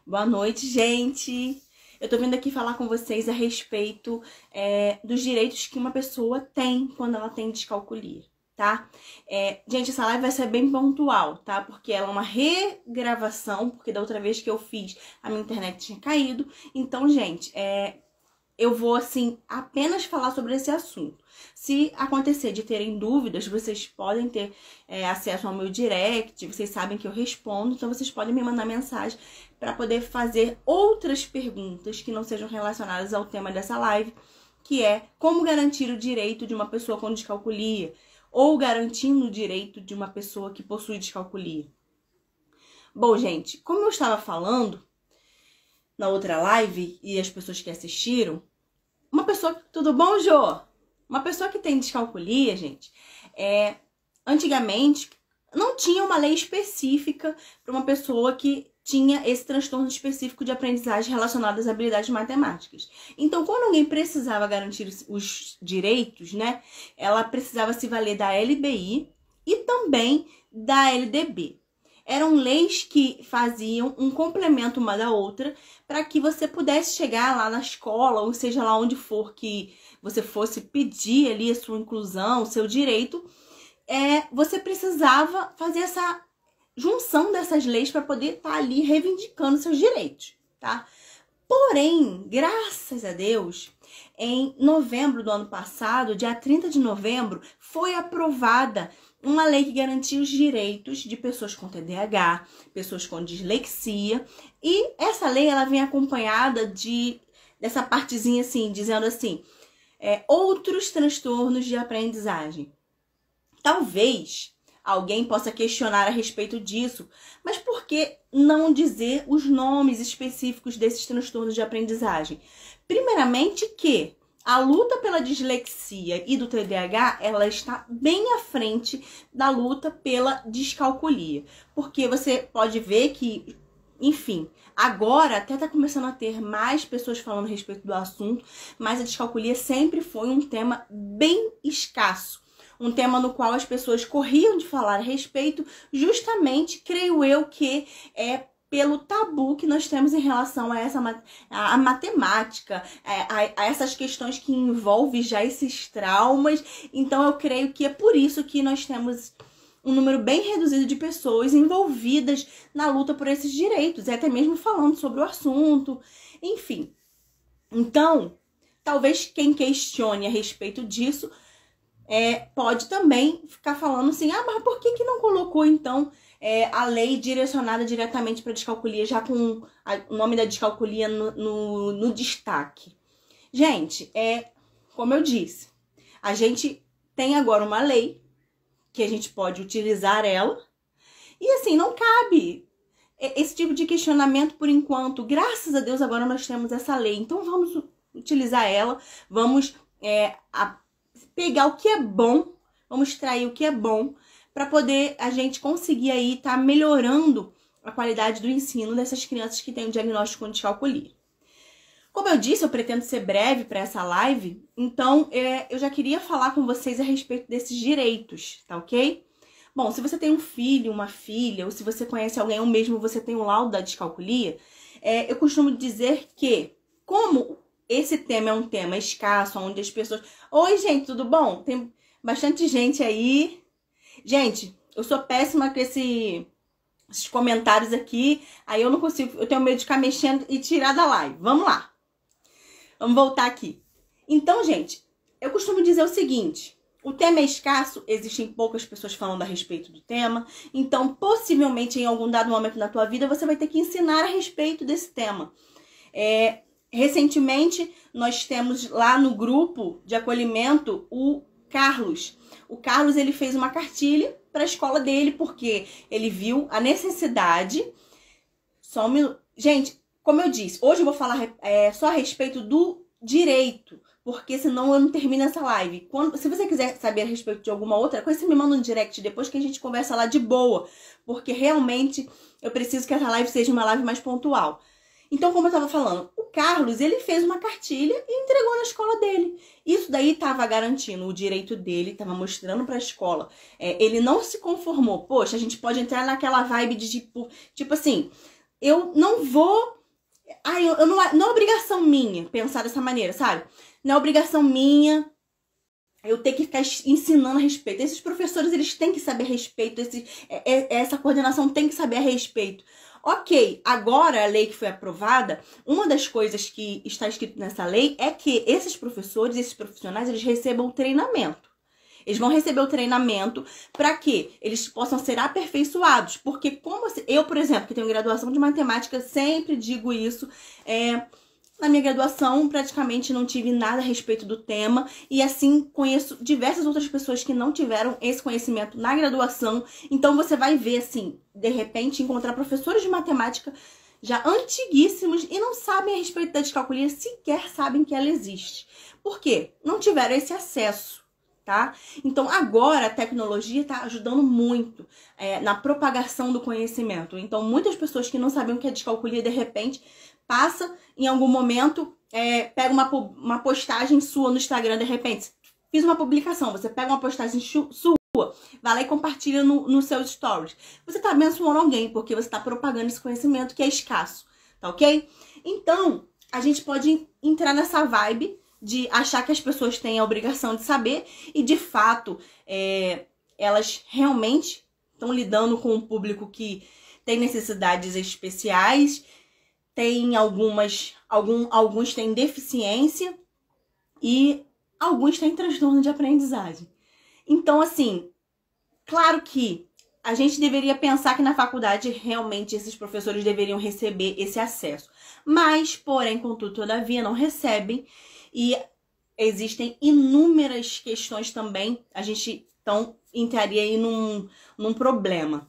Boa noite, gente! Eu tô vindo aqui falar com vocês a respeito dos direitos que uma pessoa tem quando ela tem descalculia, tá? Gente, essa live vai ser bem pontual, tá? Porque ela é uma regravação, porque da outra vez que eu fiz, a minha internet tinha caído. Então, gente, eu vou, assim, apenas falar sobre esse assunto. Se acontecer de terem dúvidas, vocês podem ter acesso ao meu direct, vocês sabem que eu respondo, então vocês podem me mandar mensagem para poder fazer outras perguntas que não sejam relacionadas ao tema dessa live, que é como garantir o direito de uma pessoa com descalculia, ou garantindo o direito de uma pessoa que possui descalculia. Bom, gente, como eu estava falando na outra live e as pessoas que assistiram, uma pessoa... Tudo bom, Jô? Uma pessoa que tem descalculia, gente, antigamente não tinha uma lei específica para uma pessoa que tinha esse transtorno específico de aprendizagem relacionado às habilidades matemáticas. Então, quando alguém precisava garantir os direitos, né, ela precisava se valer da LBI e também da LDB. Eram leis que faziam um complemento uma da outra para que você pudesse chegar lá na escola, ou seja lá onde for que você fosse pedir ali a sua inclusão, o seu direito, você precisava fazer essa junção dessas leis para poder estar ali reivindicando seus direitos, tá? Porém, graças a Deus, em novembro do ano passado, dia 30 de novembro, foi aprovada uma lei que garantia os direitos de pessoas com TDAH, pessoas com dislexia, e essa lei ela vem acompanhada dessa partezinha assim, dizendo assim, outros transtornos de aprendizagem. Talvez alguém possa questionar a respeito disso, mas por que não dizer os nomes específicos desses transtornos de aprendizagem? Primeiramente que a luta pela dislexia e do TDAH, ela está bem à frente da luta pela descalculia. Porque você pode ver que, enfim, agora até está começando a ter mais pessoas falando a respeito do assunto, mas a descalculia sempre foi um tema bem escasso. Um tema no qual as pessoas corriam de falar a respeito, justamente, creio eu, que pelo tabu que nós temos em relação a matemática, a essas questões que envolvem já esses traumas. Então, eu creio que é por isso que nós temos um número bem reduzido de pessoas envolvidas na luta por esses direitos, até mesmo falando sobre o assunto, enfim. Então, talvez quem questione a respeito disso pode também ficar falando assim, mas por que não colocou, então, a lei direcionada diretamente para a descalculia, já com o nome da descalculia no destaque? Gente, como eu disse, a gente tem agora uma lei que a gente pode utilizar ela, e assim, não cabe esse tipo de questionamento por enquanto. Graças a Deus agora nós temos essa lei, então vamos utilizar ela, vamos pegar o que é bom, vamos extrair o que é bom, para poder a gente conseguir aí estar melhorando a qualidade do ensino dessas crianças que têm o diagnóstico com descalculia. Como eu disse, eu pretendo ser breve para essa live, então eu já queria falar com vocês a respeito desses direitos, tá ok? Bom, se você tem um filho, uma filha, ou se você conhece alguém, ou mesmo você tem um laudo da descalculia, eu costumo dizer que, como esse tema é um tema escasso, onde as pessoas... Oi, gente, tudo bom? Tem bastante gente aí. Gente, eu sou péssima com esses comentários aqui. Aí eu não consigo... Eu tenho medo de ficar mexendo e tirar da live. Vamos lá. Vamos voltar aqui. Então, gente, eu costumo dizer o seguinte. O tema é escasso, existem poucas pessoas falando a respeito do tema. Então, possivelmente, em algum dado momento na tua vida, você vai ter que ensinar a respeito desse tema. Recentemente, nós temos lá no grupo de acolhimento o Carlos. O Carlos, ele fez uma cartilha para a escola dele, porque ele viu a necessidade... Só um minuto. Gente, como eu disse, hoje eu vou falar só a respeito do direito, porque senão eu não termino essa live. Se você quiser saber a respeito de alguma outra coisa, você me manda um direct depois que a gente conversa lá de boa, porque realmente eu preciso que essa live seja uma live mais pontual. Então, como eu estava falando, o Carlos, ele fez uma cartilha e entregou na escola dele. Isso daí estava garantindo o direito dele, estava mostrando para a escola. Ele não se conformou. Poxa, a gente pode entrar naquela vibe de tipo assim, eu não vou... eu não é obrigação minha pensar dessa maneira, sabe? Não é obrigação minha eu ter que ficar ensinando a respeito. Esses professores, eles têm que saber a respeito, essa coordenação tem que saber a respeito. Ok, agora a lei que foi aprovada, uma das coisas que está escrito nessa lei é que esses professores, esses profissionais, eles recebam treinamento. Eles vão receber o treinamento para que eles possam ser aperfeiçoados. Porque como eu, por exemplo, que tenho graduação de matemática, sempre digo isso, na minha graduação, praticamente não tive nada a respeito do tema. E assim, conheço diversas outras pessoas que não tiveram esse conhecimento na graduação. Então, você vai ver, assim, de repente, encontrar professores de matemática já antiguíssimos e não sabem a respeito da descalculia, sequer sabem que ela existe. Por quê? Não tiveram esse acesso. Tá? Então, agora a tecnologia está ajudando muito na propagação do conhecimento. Então, muitas pessoas que não sabiam o que é descalculia, de repente, passa em algum momento, pega uma postagem sua no Instagram, de repente, fiz uma publicação, você pega uma postagem sua, vai lá e compartilha no seu stories. Você está abençoando alguém, porque você está propagando esse conhecimento que é escasso, tá ok? Então, a gente pode entrar nessa vibe de achar que as pessoas têm a obrigação de saber e, de fato, elas realmente estão lidando com um público que tem necessidades especiais, tem alguns têm deficiência e alguns têm transtorno de aprendizagem. Então, assim, claro que a gente deveria pensar que na faculdade realmente esses professores deveriam receber esse acesso. Mas, porém, contudo, todavia, não recebem. E existem inúmeras questões também, a gente então entraria aí num problema.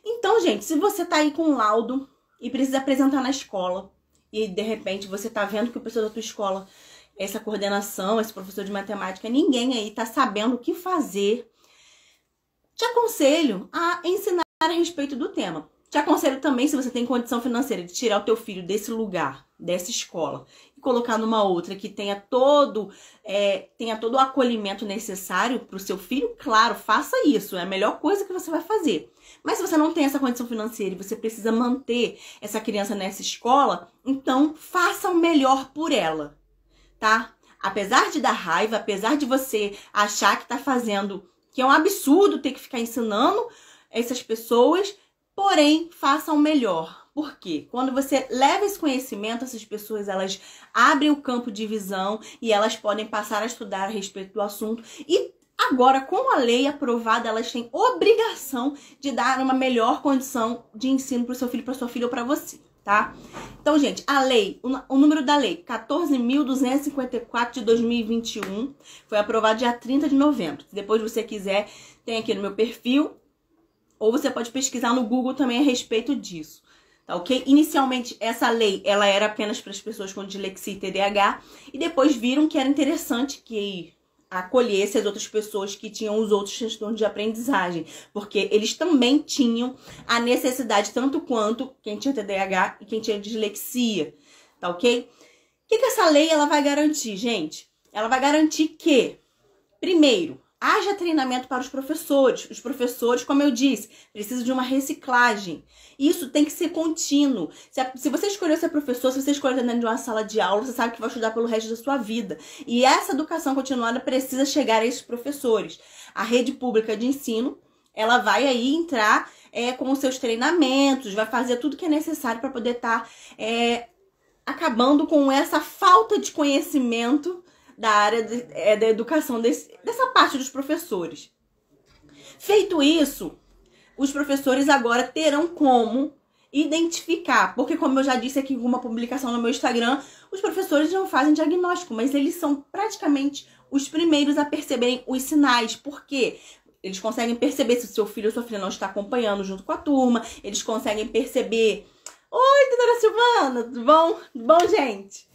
Então, gente, se você tá aí com um laudo e precisa apresentar na escola, e de repente você tá vendo que o professor da tua escola, essa coordenação, esse professor de matemática, ninguém aí tá sabendo o que fazer, te aconselho a ensinar a respeito do tema. Te aconselho também, se você tem condição financeira, de tirar o teu filho desse lugar, dessa escola, e colocar numa outra que tenha todo o acolhimento necessário para o seu filho. Claro, faça isso, é a melhor coisa que você vai fazer. Mas se você não tem essa condição financeira e você precisa manter essa criança nessa escola, então faça o melhor por ela, tá? Apesar de dar raiva, apesar de você achar que tá fazendo, que é um absurdo ter que ficar ensinando essas pessoas, porém, faça o melhor. Por quê? Quando você leva esse conhecimento, essas pessoas, elas abrem o campo de visão e elas podem passar a estudar a respeito do assunto. E agora, com a lei aprovada, elas têm obrigação de dar uma melhor condição de ensino para o seu filho, para sua filha ou para você, tá? Então, gente, a lei, o número da lei, 14.254 de 2021, foi aprovado dia 30 de novembro. Se depois você quiser, tem aqui no meu perfil, ou você pode pesquisar no Google também a respeito disso, tá ok? Inicialmente, essa lei, ela era apenas para as pessoas com dislexia e TDAH, e depois viram que era interessante que acolhesse as outras pessoas que tinham os outros transtornos de aprendizagem, porque eles também tinham a necessidade, tanto quanto quem tinha TDAH e quem tinha dislexia, tá ok? O que essa lei ela vai garantir, gente? Ela vai garantir que, primeiro, haja treinamento para os professores. Os professores, como eu disse, precisam de uma reciclagem. Isso tem que ser contínuo. Se você escolher ser professor, se você escolher dentro de uma sala de aula, você sabe que vai estudar pelo resto da sua vida. E essa educação continuada precisa chegar a esses professores. A rede pública de ensino, ela vai aí entrar com os seus treinamentos, vai fazer tudo que é necessário para poder estar acabando com essa falta de conhecimento da área da educação, dessa parte dos professores. Feito isso, os professores agora terão como identificar, porque como eu já disse aqui em uma publicação no meu Instagram, os professores não fazem diagnóstico, mas eles são praticamente os primeiros a perceberem os sinais, porque eles conseguem perceber se o seu filho ou sua filha não está acompanhando junto com a turma, eles conseguem perceber... Oi, doutora Silvana, tudo bom? Tudo bom, gente?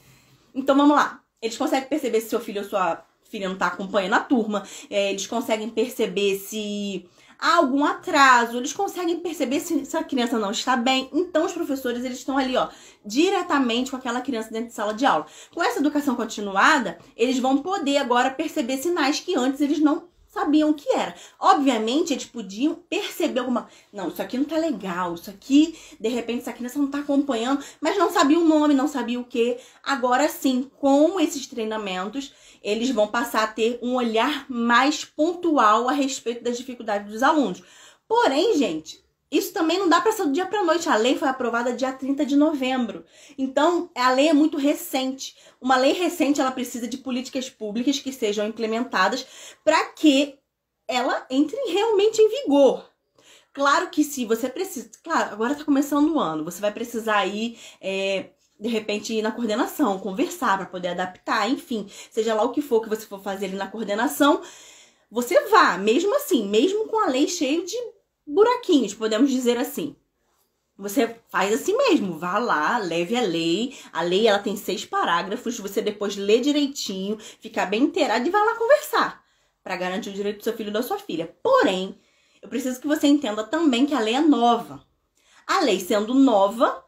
Então, vamos lá. Eles conseguem perceber se seu filho ou sua filha não está acompanhando a turma. Eles conseguem perceber se há algum atraso. Eles conseguem perceber se a criança não está bem. Então, os professores, eles estão ali, ó, diretamente com aquela criança dentro de sala de aula. Com essa educação continuada, eles vão poder agora perceber sinais que antes eles não sabiam o que era. Obviamente, eles podiam perceber alguma... Não, isso aqui não tá legal, isso aqui, de repente, essa criança não tá acompanhando, mas não sabia o nome, não sabia o quê. Agora sim, com esses treinamentos, eles vão passar a ter um olhar mais pontual a respeito das dificuldades dos alunos. Porém, gente, isso também não dá para ser do dia para a noite. A lei foi aprovada dia 30 de novembro. Então, a lei é muito recente. Uma lei recente, ela precisa de políticas públicas que sejam implementadas para que ela entre realmente em vigor. Claro que se você precisa... Claro, agora está começando o ano. Você vai precisar ir, de repente, ir na coordenação, conversar para poder adaptar, enfim. Seja lá o que for que você for fazer ali na coordenação, você vá, mesmo assim, mesmo com a lei cheia de buraquinhos, podemos dizer assim. Você faz assim mesmo, vá lá, leve a lei. A lei, ela tem 6 parágrafos, você depois lê direitinho, fica bem inteirado e vai lá conversar, para garantir o direito do seu filho e da sua filha. Porém, eu preciso que você entenda também que a lei é nova. A lei sendo nova,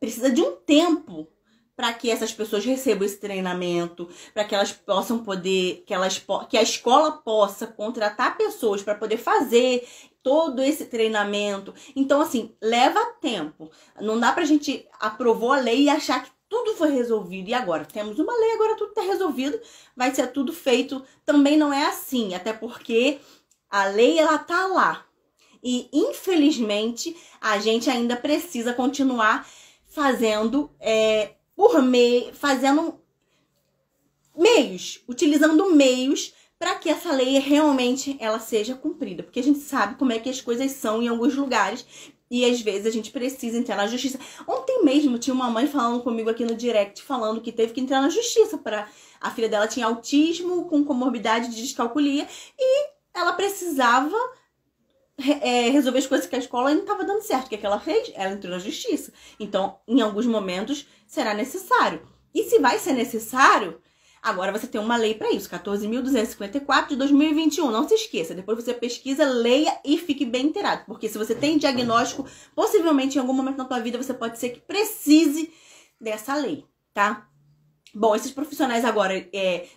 precisa de um tempo para que essas pessoas recebam esse treinamento, para que elas possam poder, que a escola possa contratar pessoas para poder fazer todo esse treinamento. Então, assim, leva tempo. Não dá pra gente aprovou a lei e achar que tudo foi resolvido. E agora? Temos uma lei, agora tudo tá resolvido, vai ser tudo feito. Também não é assim, até porque a lei, ela tá lá. E, infelizmente, a gente ainda precisa continuar fazendo... fazendo meios, utilizando meios para que essa lei realmente ela seja cumprida. Porque a gente sabe como é que as coisas são em alguns lugares e às vezes a gente precisa entrar na justiça. Ontem mesmo tinha uma mãe falando comigo aqui no direct, falando que teve que entrar na justiça para... A filha dela tinha autismo com comorbidade de descalculia e ela precisava... resolver as coisas que a escola não estava dando certo. O que ela fez? Ela entrou na justiça. Então, em alguns momentos, será necessário. E se vai ser necessário, agora você tem uma lei para isso, 14.254 de 2021. Não se esqueça, depois você pesquisa, leia e fique bem inteirado. Porque se você tem diagnóstico, possivelmente em algum momento na tua vida você pode ser que precise dessa lei, tá? Bom, esses profissionais agora,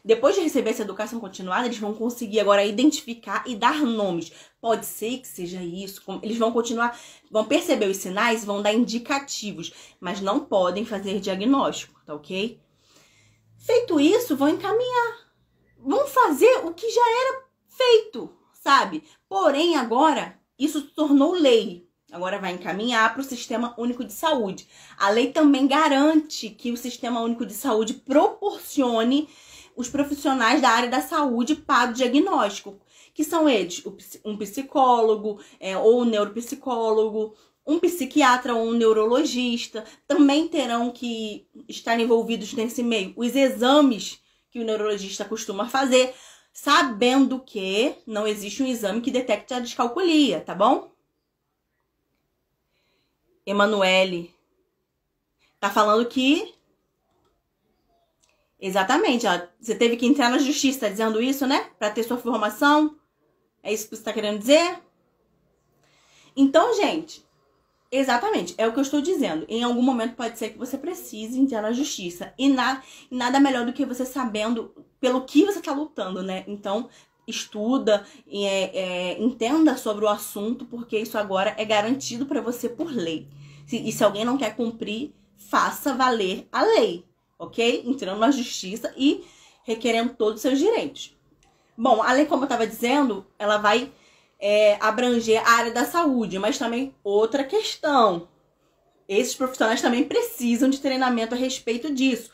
depois de receber essa educação continuada, eles vão conseguir agora identificar e dar nomes. Pode ser que seja isso, eles vão continuar, vão perceber os sinais, vão dar indicativos, mas não podem fazer diagnóstico, tá ok? Feito isso, vão encaminhar, vão fazer o que já era feito, sabe? Porém, agora, isso se tornou lei. Agora vai encaminhar para o Sistema Único de Saúde. A lei também garante que o Sistema Único de Saúde proporcione os profissionais da área da saúde para o diagnóstico, que são eles, um psicólogo ou um neuropsicólogo, um psiquiatra ou um neurologista. Também terão que estar envolvidos nesse meio os exames que o neurologista costuma fazer, sabendo que não existe um exame que detecte a descalculia, tá bom? Emanuele tá falando que... Exatamente, ó, você teve que entrar na justiça, tá dizendo isso, né? Para ter sua formação. É isso que você tá querendo dizer? Então, gente, exatamente, é o que eu estou dizendo. Em algum momento pode ser que você precise entrar na justiça. E nada melhor do que você sabendo pelo que você tá lutando, né? Então, estuda, entenda sobre o assunto, porque isso agora é garantido para você por lei. E se alguém não quer cumprir, faça valer a lei, ok? Entrando na justiça e requerendo todos os seus direitos. Bom, a lei, como eu estava dizendo, ela vai abranger a área da saúde, mas também outra questão. Esses profissionais também precisam de treinamento a respeito disso.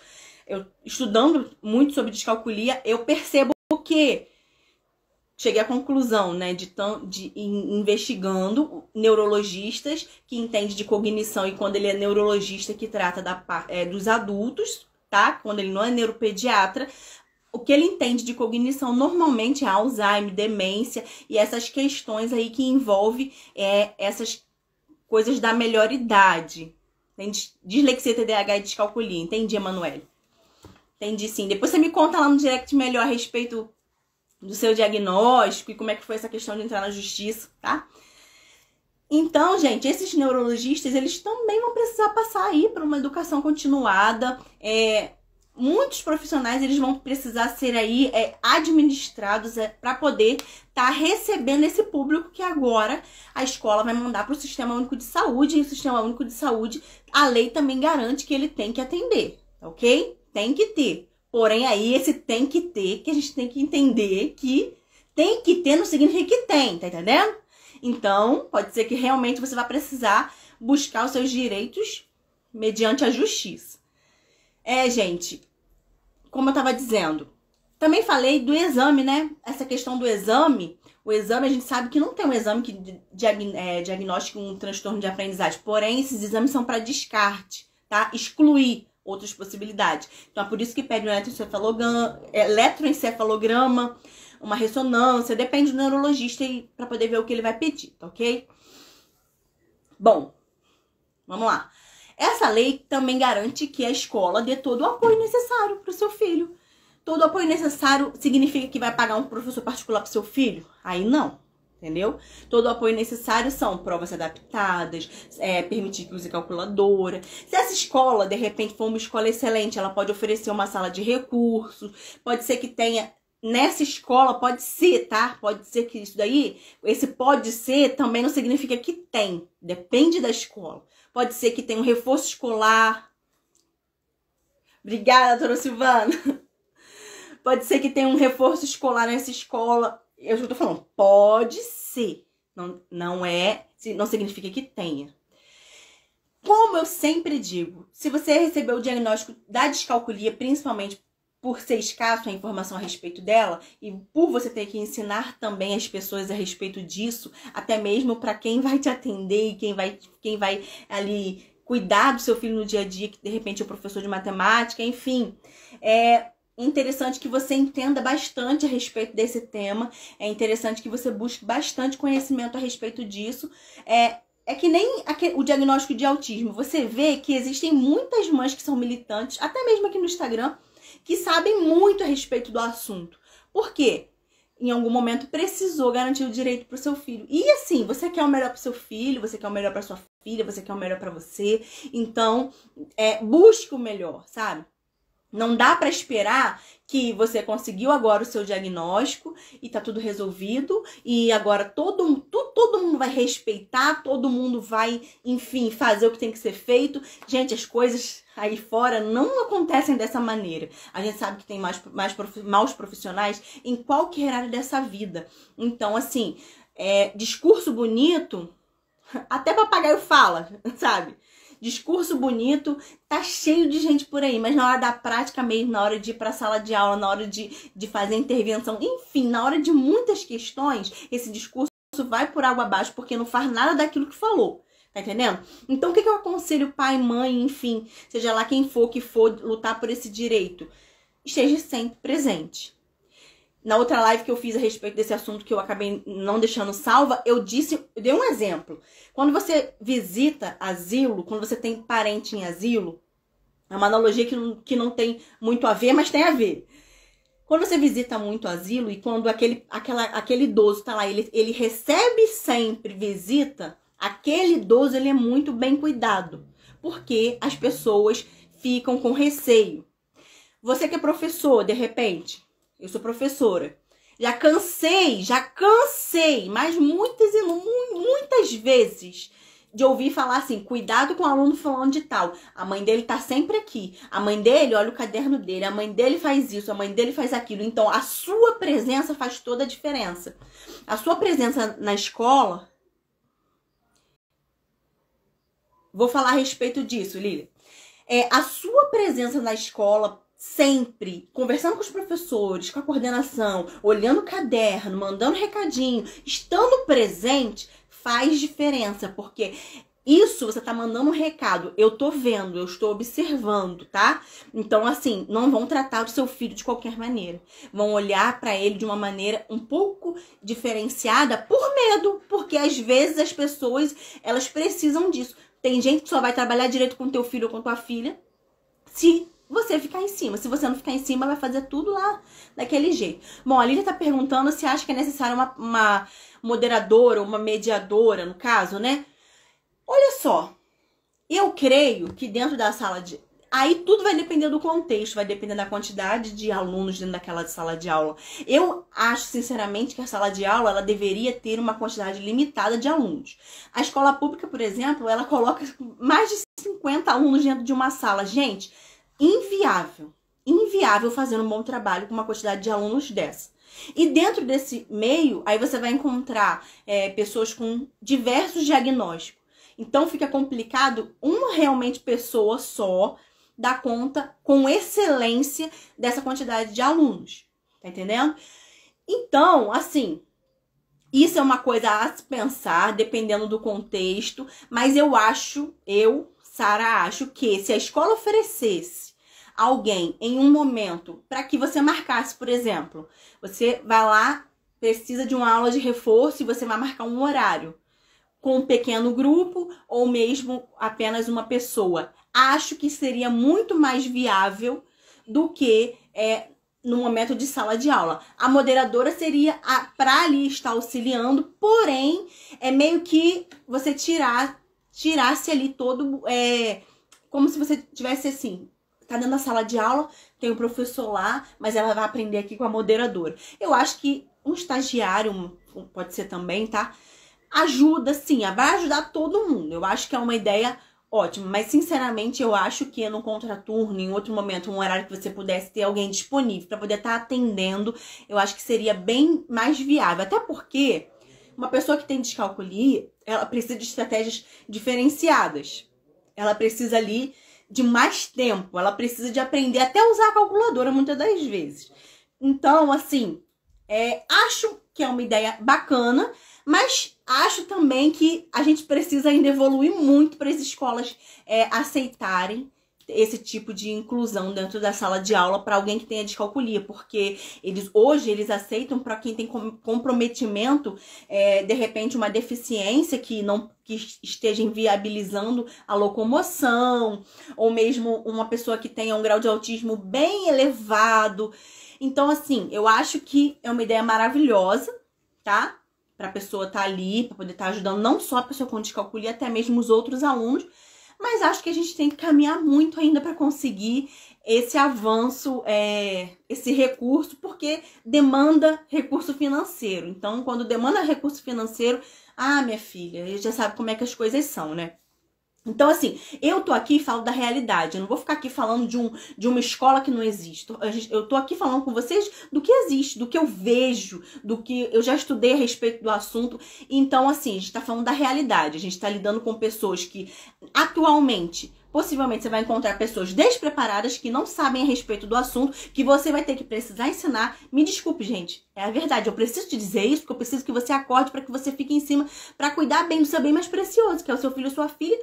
Eu, estudando muito sobre descalculia, eu percebo que cheguei à conclusão, né, investigando neurologistas que entendem de cognição, e quando ele é neurologista que trata dos adultos, tá? Quando ele não é neuropediatra, o que ele entende de cognição normalmente é Alzheimer, demência e essas questões aí que envolvem essas coisas da melhor idade. Entende? Dislexia, TDAH e descalculia. Entendi, Emanuele? Entendi, sim. Depois você me conta lá no direct melhor a respeito do seu diagnóstico e como é que foi essa questão de entrar na justiça, tá? Então, gente, esses neurologistas, eles também vão precisar passar aí por uma educação continuada, muitos profissionais eles vão precisar ser aí administrados para poder estar recebendo esse público que agora a escola vai mandar para o Sistema Único de Saúde. E o Sistema Único de Saúde, a lei também garante que ele tem que atender, ok? Tem que ter. Porém, aí esse tem que ter, que a gente tem que entender que tem que ter não significa que tem, tá entendendo? Então, pode ser que realmente você vai precisar buscar os seus direitos mediante a justiça. Gente, como eu tava dizendo, também falei do exame, né? Essa questão do exame, o exame a gente sabe que não tem um exame que diagnostica um transtorno de aprendizagem, porém esses exames são para descarte, tá? Excluir outras possibilidades. Então é por isso que pede um eletroencefalograma, uma ressonância, depende do neurologista para poder ver o que ele vai pedir, tá ok? Bom, vamos lá. Essa lei também garante que a escola dê todo o apoio necessário para o seu filho. Todo o apoio necessário significa que vai pagar um professor particular para o seu filho? Aí não, entendeu? Todo o apoio necessário são provas adaptadas, permitir que use calculadora. Se essa escola, de repente, for uma escola excelente, ela pode oferecer uma sala de recursos, pode ser que tenha... Nessa escola, pode ser, tá? Pode ser que isso daí, esse pode ser também não significa que tem. Depende da escola. Pode ser que tenha um reforço escolar. Obrigada, doutora Silvana. Pode ser que tenha um reforço escolar nessa escola. Eu já tô falando, pode ser. Não significa que tenha. Como eu sempre digo, se você recebeu o diagnóstico da descalculia, principalmente por ser escasso a informação a respeito dela e por você ter que ensinar também as pessoas a respeito disso, até mesmo para quem vai te atender e quem vai ali cuidar do seu filho no dia a dia, que de repente é o professor de matemática, enfim, é interessante que você entenda bastante a respeito desse tema, é interessante que você busque bastante conhecimento a respeito disso. É que nem o diagnóstico de autismo, você vê que existem muitas mães que são militantes, até mesmo aqui no Instagram, que sabem muito a respeito do assunto. Por quê? Em algum momento precisou garantir o direito para o seu filho. E assim, você quer o melhor para o seu filho, você quer o melhor para sua filha, você quer o melhor para você. Então, busque o melhor, sabe? Não dá para esperar que você conseguiu agora o seu diagnóstico e tá tudo resolvido e agora todo mundo vai respeitar, todo mundo vai, enfim, fazer o que tem que ser feito. Gente, as coisas aí fora não acontecem dessa maneira. A gente sabe que tem maus profissionais em qualquer área dessa vida. Então, assim, discurso bonito, até papagaio fala, sabe? Discurso bonito, tá cheio de gente por aí, mas na hora da prática mesmo, na hora de ir pra sala de aula, na hora de fazer intervenção, enfim, na hora de muitas questões, esse discurso vai por água abaixo porque não faz nada daquilo que falou. Tá entendendo? Então, o que eu aconselho pai, mãe, enfim, seja lá quem for que for lutar por esse direito? Esteja sempre presente. Na outra live que eu fiz a respeito desse assunto, que eu acabei não deixando salva, eu dei um exemplo. Quando você visita asilo, quando você tem parente em asilo, é uma analogia que não tem muito a ver, mas tem a ver. Quando você visita muito asilo e quando aquele idoso tá lá, ele recebe sempre visita, aquele idoso ele é muito bem cuidado, porque as pessoas ficam com receio. Você que é professor, de repente, eu sou professora, já cansei, mas muitas vezes de ouvir falar assim, cuidado com o aluno fulano de tal, a mãe dele tá sempre aqui, a mãe dele olha o caderno dele, a mãe dele faz isso, a mãe dele faz aquilo. Então, a sua presença faz toda a diferença. A sua presença na escola... Vou falar a respeito disso, Lília. A sua presença na escola, sempre, conversando com os professores, com a coordenação, olhando o caderno, mandando recadinho, estando presente, faz diferença, porque isso você tá mandando um recado. Eu tô vendo, eu estou observando, tá? Então, assim, não vão tratar o seu filho de qualquer maneira. Vão olhar pra ele de uma maneira um pouco diferenciada por medo, porque às vezes as pessoas, elas precisam disso. Tem gente que só vai trabalhar direito com teu filho ou com tua filha se você ficar em cima. Se você não ficar em cima, vai fazer tudo lá daquele jeito. Bom, a Lília tá perguntando se acha que é necessário uma moderadora, uma mediadora, no caso, né? Olha só, eu creio que dentro da sala de... Aí tudo vai depender do contexto, vai depender da quantidade de alunos dentro daquela sala de aula. Eu acho, sinceramente, que a sala de aula ela deveria ter uma quantidade limitada de alunos. A escola pública, por exemplo, ela coloca mais de 50 alunos dentro de uma sala. Gente, inviável. Inviável fazer um bom trabalho com uma quantidade de alunos dessa. E dentro desse meio, aí você vai encontrar pessoas com diversos diagnósticos. Então fica complicado uma realmente pessoa só dar conta com excelência dessa quantidade de alunos. Tá entendendo? Então, assim, isso é uma coisa a se pensar, dependendo do contexto, mas Sara, acho que se a escola oferecesse alguém em um momento para que você marcasse, por exemplo, você vai lá, precisa de uma aula de reforço e você vai marcar um horário com um pequeno grupo ou mesmo apenas uma pessoa. Acho que seria muito mais viável do que no momento de sala de aula. A moderadora seria para ali estar auxiliando, porém, é meio que você tirasse ali todo, como se você tivesse assim, tá dentro da sala de aula, tem o professor lá, mas ela vai aprender aqui com a moderadora. Eu acho que um estagiário, pode ser também, tá? Ajuda, sim, vai ajudar todo mundo. Eu acho que é uma ideia ótima, mas sinceramente eu acho que no contraturno, em outro momento, um horário que você pudesse ter alguém disponível para poder estar atendendo, eu acho que seria bem mais viável. Até porque uma pessoa que tem descalculia, ela precisa de estratégias diferenciadas. Ela precisa ali de mais tempo, ela precisa de aprender até a usar a calculadora muitas das vezes. Então, assim, acho que é uma ideia bacana, mas acho também que a gente precisa ainda evoluir muito para as escolas aceitarem esse tipo de inclusão dentro da sala de aula para alguém que tenha descalculia, porque hoje eles aceitam para quem tem comprometimento, de repente uma deficiência que esteja inviabilizando a locomoção, ou mesmo uma pessoa que tenha um grau de autismo bem elevado. Então, assim, eu acho que é uma ideia maravilhosa, tá? Para a pessoa estar ali, para poder estar ajudando não só a pessoa com descalculia, até mesmo os outros alunos. Mas acho que a gente tem que caminhar muito ainda para conseguir esse avanço, esse recurso, porque demanda recurso financeiro. Então, quando demanda recurso financeiro, minha filha, já sabe como é que as coisas são, né? Então, assim, eu tô aqui e falo da realidade. Eu não vou ficar aqui falando de uma escola que não existe. Eu tô aqui falando com vocês do que existe, do que eu vejo, do que eu já estudei a respeito do assunto. Então, assim, a gente tá falando da realidade. A gente tá lidando com pessoas que, atualmente, possivelmente você vai encontrar pessoas despreparadas que não sabem a respeito do assunto, que você vai ter que precisar ensinar. Me desculpe, gente. É a verdade. Eu preciso te dizer isso, porque eu preciso que você acorde para que você fique em cima, para cuidar bem do seu bem mais precioso, que é o seu filho ou sua filha,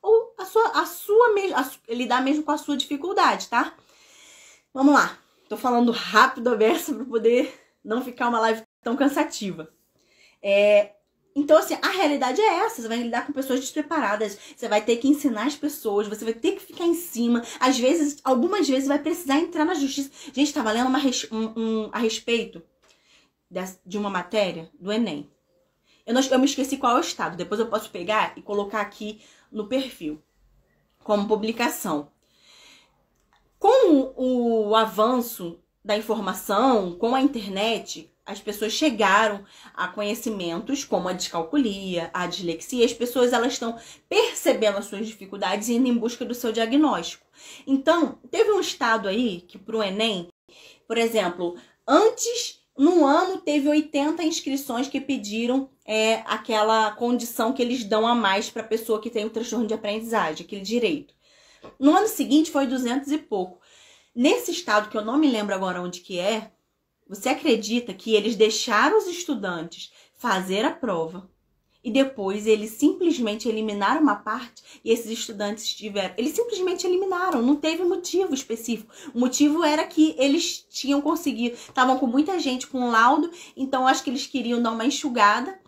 ou lidar mesmo com a sua dificuldade, tá? Vamos lá. Tô falando rápido a beça para poder não ficar uma live tão cansativa. Então, assim, a realidade é essa. Você vai lidar com pessoas despreparadas. Você vai ter que ensinar as pessoas. Você vai ter que ficar em cima. Às vezes, algumas vezes, vai precisar entrar na justiça. Gente, tava lendo a respeito de uma matéria do Enem. Eu me esqueci qual é o estado. Depois eu posso pegar e colocar aqui no perfil, como publicação. Com o avanço da informação, com a internet, as pessoas chegaram a conhecimentos como a descalculia, a dislexia. As pessoas elas estão percebendo as suas dificuldades e indo em busca do seu diagnóstico. Então, teve um estado aí que pro Enem, por exemplo, no ano teve 80 inscrições que pediram aquela condição que eles dão a mais para a pessoa que tem o transtorno de aprendizagem, aquele direito. No ano seguinte foi 200 e pouco. Nesse estado, que eu não me lembro agora onde que é, você acredita que eles deixaram os estudantes fazer a prova e depois eles simplesmente eliminaram uma parte e esses estudantes eles simplesmente eliminaram, não teve motivo específico. O motivo era que eles tinham conseguido, estavam com muita gente com laudo, então acho que eles queriam dar uma enxugada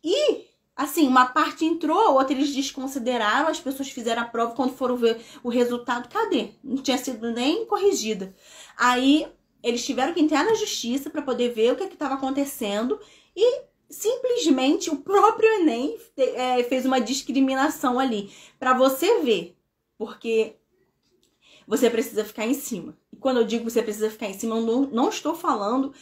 e assim, uma parte entrou, a outra eles desconsideraram, as pessoas fizeram a prova, quando foram ver o resultado, cadê? Não tinha sido nem corrigida. Aí eles tiveram que entrar na justiça para poder ver o que estava acontecendo e simplesmente o próprio Enem fez uma discriminação ali, para você ver, porque você precisa ficar em cima. E quando eu digo que você precisa ficar em cima, eu não estou falando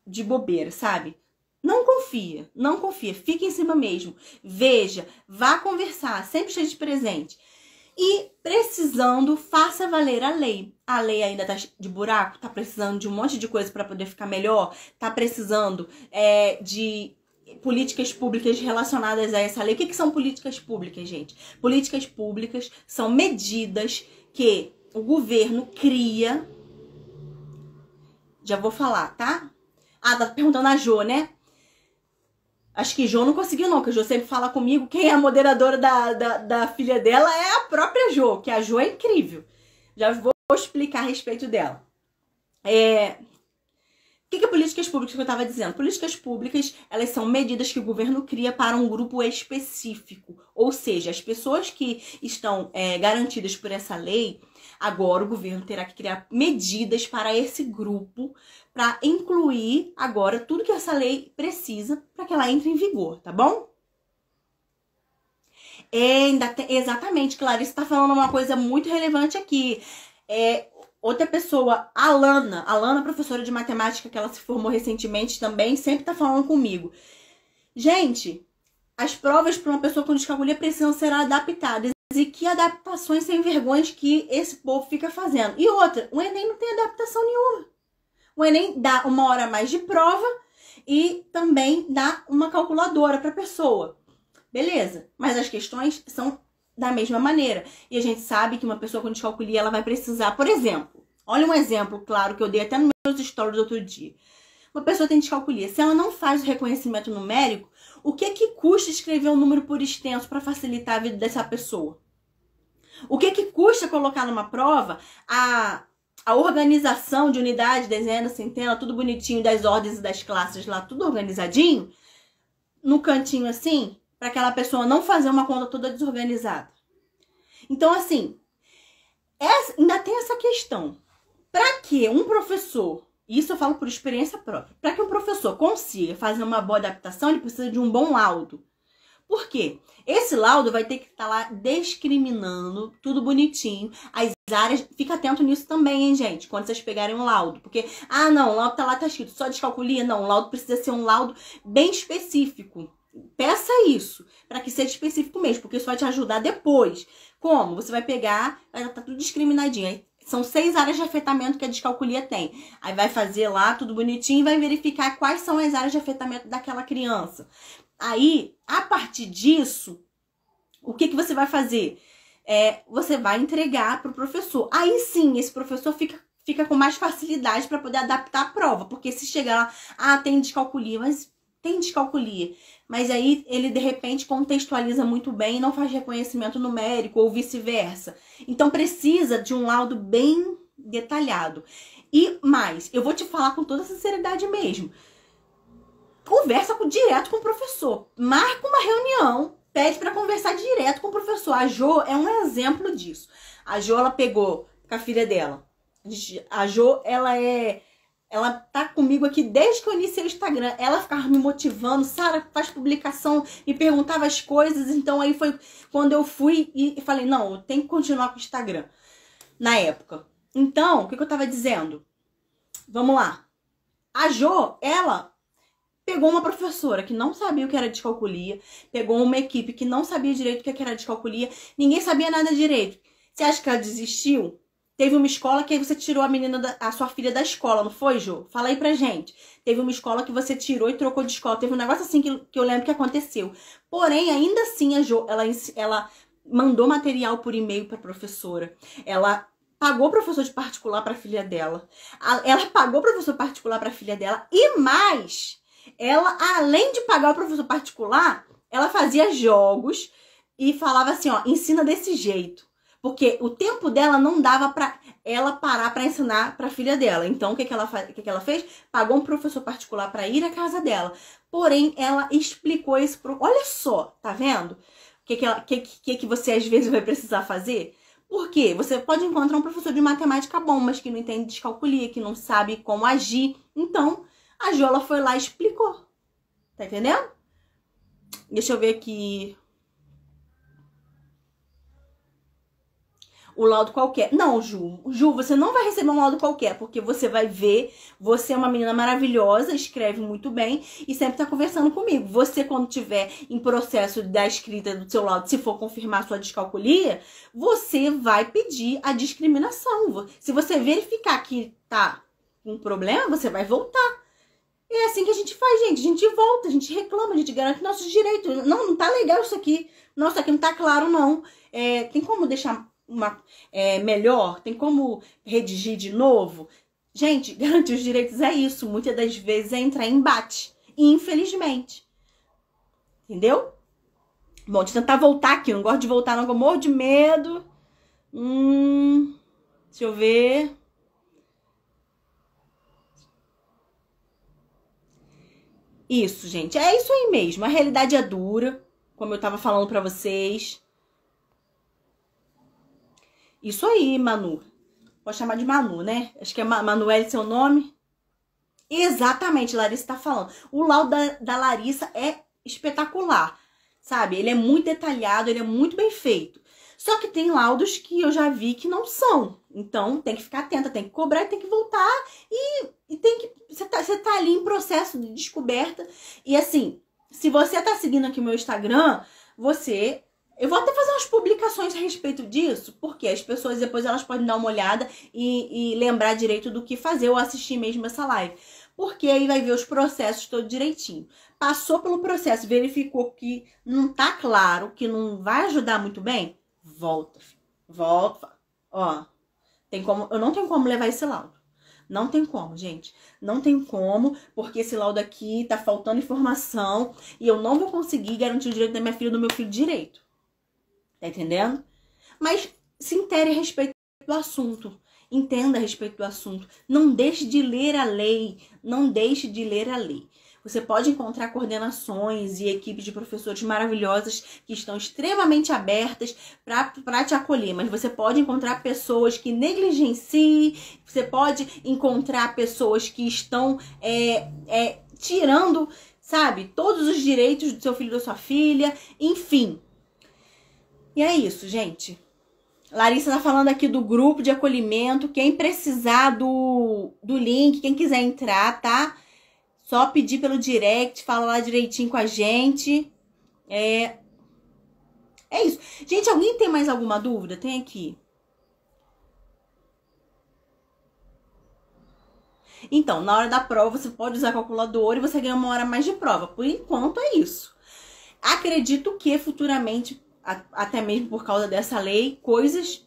de bobeira, sabe? Não confia, não confia. Fica em cima mesmo. Veja, vá conversar, sempre esteja presente. E precisando, faça valer a lei. A lei ainda tá de buraco, tá precisando de um monte de coisa para poder ficar melhor, tá precisando de políticas públicas relacionadas a essa lei. O que são políticas públicas, gente? Políticas públicas são medidas que o governo cria. Já vou falar, tá? Ah, tá perguntando a Jo, né? Acho que Jo não conseguiu não, que a Jo sempre fala comigo. Quem é a moderadora da filha dela é a própria Jo, que a Jo é incrível. Já vou explicar a respeito dela. O que é políticas públicas que eu estava dizendo? Políticas públicas, elas são medidas que o governo cria para um grupo específico. Ou seja, as pessoas que estão garantidas por essa lei, agora o governo terá que criar medidas para esse grupo, para incluir agora tudo que essa lei precisa para que ela entre em vigor, tá bom? Exatamente, Clarice está falando uma coisa muito relevante aqui. Outra pessoa, a Alana, professora de matemática, que ela se formou recentemente também, sempre tá falando comigo. Gente, as provas para uma pessoa com descalculia precisam ser adaptadas. E que adaptações sem vergonhas que esse povo fica fazendo. E outra, o Enem não tem adaptação nenhuma. O Enem dá 1 hora a mais de prova e também dá uma calculadora para a pessoa. Beleza, mas as questões são da mesma maneira. E a gente sabe que uma pessoa com descalculia, ela vai precisar, por exemplo, olha um exemplo claro que eu dei até nos meus stories do outro dia. Uma pessoa tem descalculia, se ela não faz o reconhecimento numérico, o que custa escrever um número por extenso para facilitar a vida dessa pessoa? O que custa colocar numa prova a organização de unidade, dezena, centena, tudo bonitinho, das ordens e das classes lá, tudo organizadinho, no cantinho assim, para aquela pessoa não fazer uma conta toda desorganizada. Então, assim, ainda tem essa questão. Para que um professor, isso eu falo por experiência própria, para que um professor consiga fazer uma boa adaptação, ele precisa de um bom laudo. Por quê? Esse laudo vai ter que estar lá discriminando, tudo bonitinho, as áreas. Fica atento nisso também, hein, gente, quando vocês pegarem um laudo. Porque, não, o laudo tá lá, tá escrito só descalculia. Não, o laudo precisa ser um laudo bem específico. Peça isso, para que seja específico mesmo, porque isso vai te ajudar depois. Como? Você vai pegar, vai estar tudo discriminadinho. Aí, são 6 áreas de afetamento que a descalculia tem. Aí vai fazer lá tudo bonitinho e vai verificar quais são as áreas de afetamento daquela criança. Aí, a partir disso, o que você vai fazer? Você vai entregar para o professor. Aí sim, esse professor fica com mais facilidade para poder adaptar a prova. Porque se chegar lá, tem descalculia, mas tem descalculia. Mas aí ele, de repente, contextualiza muito bem e não faz reconhecimento numérico ou vice-versa. Então, precisa de um laudo bem detalhado. E mais, eu vou te falar com toda sinceridade mesmo. Conversa direto com o professor. Marca uma reunião, pede para conversar direto com o professor. A Jo é um exemplo disso. A Jo, ela pegou com a filha dela. A Jo, ela tá comigo aqui desde que eu iniciei o Instagram. Ela ficava me motivando. Sara, faz publicação, me perguntava as coisas. Então aí foi quando eu fui e falei, não, eu tenho que continuar com o Instagram. Na época. Então, o que eu tava dizendo? Vamos lá. A Jo, ela pegou uma professora que não sabia o que era descalculia, pegou uma equipe que não sabia direito o que era descalculia, ninguém sabia nada direito. Você acha que ela desistiu? Teve uma escola que aí você tirou a sua filha da escola, não foi, Jo? Fala aí pra gente. Teve uma escola que você tirou e trocou de escola. Teve um negócio assim que eu lembro que aconteceu. Porém, ainda assim, a Jo, ela mandou material por e-mail pra professora. Ela pagou professor de particular pra filha dela. Ela pagou professor particular pra filha dela. E mais, ela, além de pagar o professor particular, ela fazia jogos e falava assim, ó, ensina desse jeito. Porque o tempo dela não dava pra ela parar pra ensinar pra filha dela. Então, o que ela fez? Pagou um professor particular pra ir à casa dela. Porém, ela explicou isso pro... Olha só, tá vendo? O que você às vezes vai precisar fazer? Por quê? Você pode encontrar um professor de matemática bom, mas que não entende descalculia, que não sabe como agir. Então, a Jo, ela foi lá e explicou. Tá entendendo? Deixa eu ver aqui... o laudo qualquer. Não, Ju, você não vai receber um laudo qualquer, porque você vai ver, você é uma menina maravilhosa, escreve muito bem e sempre tá conversando comigo. Você, quando tiver em processo da escrita do seu laudo, se for confirmar sua descalculia, você vai pedir a discriminação. Se você verificar que tá com problema, você vai voltar. É assim que a gente faz, gente. A gente volta, a gente reclama, a gente garante nossos direitos. Não tá legal isso aqui. Não, isso aqui não tá claro, não. Tem como deixar melhor? Tem como redigir de novo? Gente, garantir os direitos é isso. Muitas das vezes é entrar em embate. Infelizmente. Entendeu? Bom, deixa eu tentar voltar aqui. Eu não gosto de voltar, não. Eu morro de medo. Deixa eu ver. Isso, gente. É isso aí mesmo. A realidade é dura, como eu tava falando pra vocês. Isso aí, Manu. Pode chamar de Manu, né? Acho que é Manuel seu nome. Exatamente, Larissa tá falando. O laudo da Larissa é espetacular, sabe? Ele é muito detalhado, ele é muito bem feito. Só que tem laudos que eu já vi que não são. Então, tem que ficar atenta, tem que cobrar e tem que voltar. E tem que... Você tá ali em processo de descoberta. E assim, se você tá seguindo aqui o meu Instagram, eu vou até fazer umas publicações a respeito disso, porque as pessoas depois elas podem dar uma olhada e lembrar direito do que fazer ou assistir mesmo essa live. Porque aí vai ver os processos todo direitinho. Passou pelo processo, verificou que não tá claro, que não vai ajudar muito bem, volta, filho. Volta. Ó, eu não tenho como levar esse laudo. Não tem como, gente. Não tem como, porque esse laudo aqui tá faltando informação e eu não vou conseguir garantir o direito da minha filha e do meu filho direito. Tá entendendo? Mas se intere a respeito do assunto. Entenda a respeito do assunto. Não deixe de ler a lei. Não deixe de ler a lei. Você pode encontrar coordenações e equipes de professores maravilhosas que estão extremamente abertas para te acolher. Mas você pode encontrar pessoas que negligenciem. Você pode encontrar pessoas que estão tirando, sabe, todos os direitos do seu filho ou da sua filha. Enfim. E é isso, gente. Larissa tá falando aqui do grupo de acolhimento. Quem precisar do link, quem quiser entrar, tá? Só pedir pelo direct, fala lá direitinho com a gente. É isso. Gente, alguém tem mais alguma dúvida? Tem aqui. Então, na hora da prova, você pode usar a calculadora e você ganha uma hora a mais de prova. Por enquanto, é isso. Acredito que futuramente, até mesmo por causa dessa lei, coisas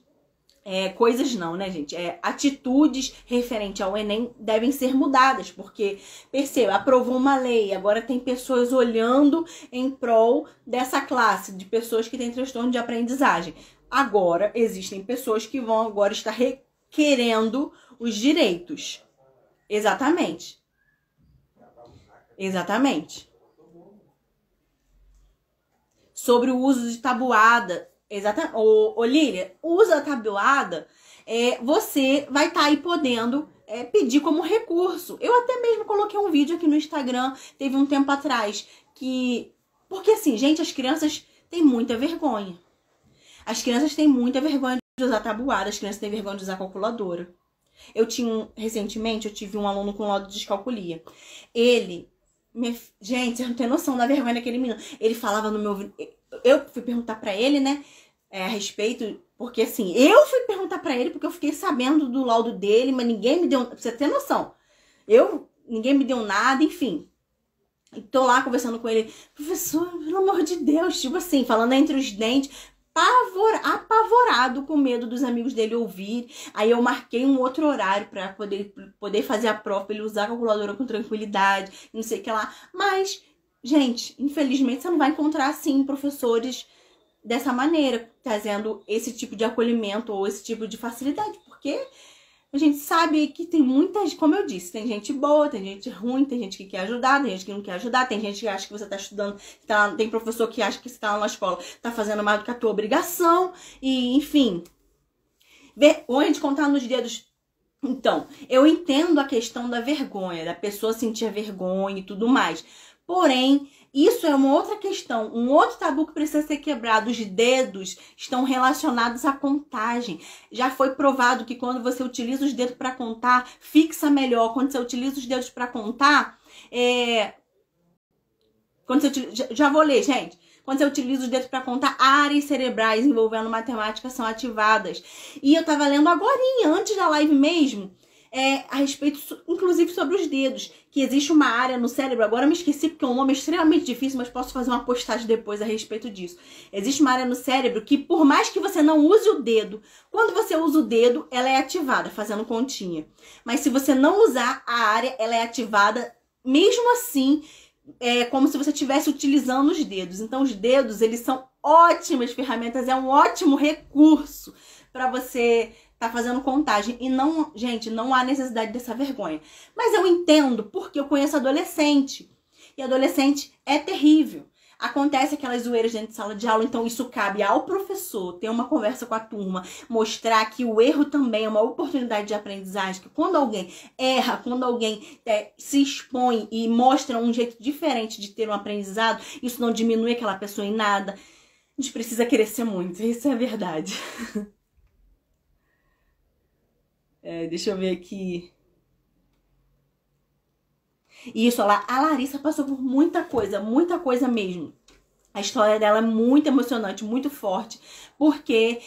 não, né, gente? Atitudes referentes ao Enem devem ser mudadas, porque, perceba, aprovou uma lei, agora tem pessoas olhando em prol dessa classe, de pessoas que têm transtorno de aprendizagem. Agora, existem pessoas que vão agora estar requerendo os direitos. Exatamente. Exatamente. Sobre o uso de tabuada. Exatamente. Ô Lília, usa a tabuada, você vai estar aí podendo pedir como recurso. Eu até mesmo coloquei um vídeo aqui no Instagram, teve um tempo atrás, porque assim, gente, as crianças têm muita vergonha. As crianças têm muita vergonha de usar tabuada, as crianças têm vergonha de usar calculadora. Recentemente, eu tive um aluno com laudo de descalculia. Gente, você não tem noção da vergonha daquele menino. Ele falava no meu... Eu fui perguntar pra ele, né, a respeito... Porque, assim, eu fui perguntar pra ele porque eu fiquei sabendo do laudo dele, mas ninguém me deu... Pra você ter noção. Ninguém me deu nada, enfim. E tô lá conversando com ele. Professor, pelo amor de Deus, tipo assim, falando entre os dentes... apavorado, com medo dos amigos dele ouvir. Aí eu marquei um outro horário pra poder fazer a prova, pra ele usar a calculadora com tranquilidade, não sei o que lá. Mas, gente, infelizmente você não vai encontrar, assim, professores dessa maneira, trazendo esse tipo de acolhimento ou esse tipo de facilidade, porque a gente sabe que tem muitas, como eu disse, tem gente boa, tem gente ruim, tem gente que quer ajudar, tem gente que não quer ajudar, tem gente que acha que você tá estudando, tem professor que acha que você tá lá na escola, tá fazendo mais do que a tua obrigação, e enfim. Vergonha de contar nos dedos. Então, eu entendo a questão da vergonha, da pessoa sentir a vergonha e tudo mais. Porém, Isso é uma outra questão, um outro tabu que precisa ser quebrado. Os dedos estão relacionados à contagem. Já foi provado que quando você utiliza os dedos para contar, fixa melhor. Quando você utiliza os dedos para contar, já vou ler, gente. Quando você utiliza os dedos para contar, áreas cerebrais envolvendo matemática são ativadas. E eu tava lendo agorinha, antes da live mesmo, a respeito, inclusive, sobre os dedos, que existe uma área no cérebro, agora eu me esqueci porque é um nome extremamente difícil, mas posso fazer uma postagem depois a respeito disso. Existe uma área no cérebro que, por mais que você não use o dedo, quando você usa o dedo, ela é ativada, fazendo continha. Mas se você não usar a área, ela é ativada, mesmo assim, como se você estivesse utilizando os dedos. Então, os dedos, eles são ótimas ferramentas, é um ótimo recurso para você tá fazendo contagem. E não, gente, não há necessidade dessa vergonha. Mas eu entendo porque eu conheço adolescente. E adolescente é terrível. Acontece aquelas zoeiras dentro de sala de aula, então isso cabe ao professor ter uma conversa com a turma, mostrar que o erro também é uma oportunidade de aprendizagem, que quando alguém erra, quando alguém se expõe e mostra um jeito diferente de ter um aprendizado, isso não diminui aquela pessoa em nada. A gente precisa crescer muito, isso é a verdade. Deixa eu ver aqui. Isso, a Larissa passou por muita coisa mesmo. A história dela é muito emocionante, muito forte, porque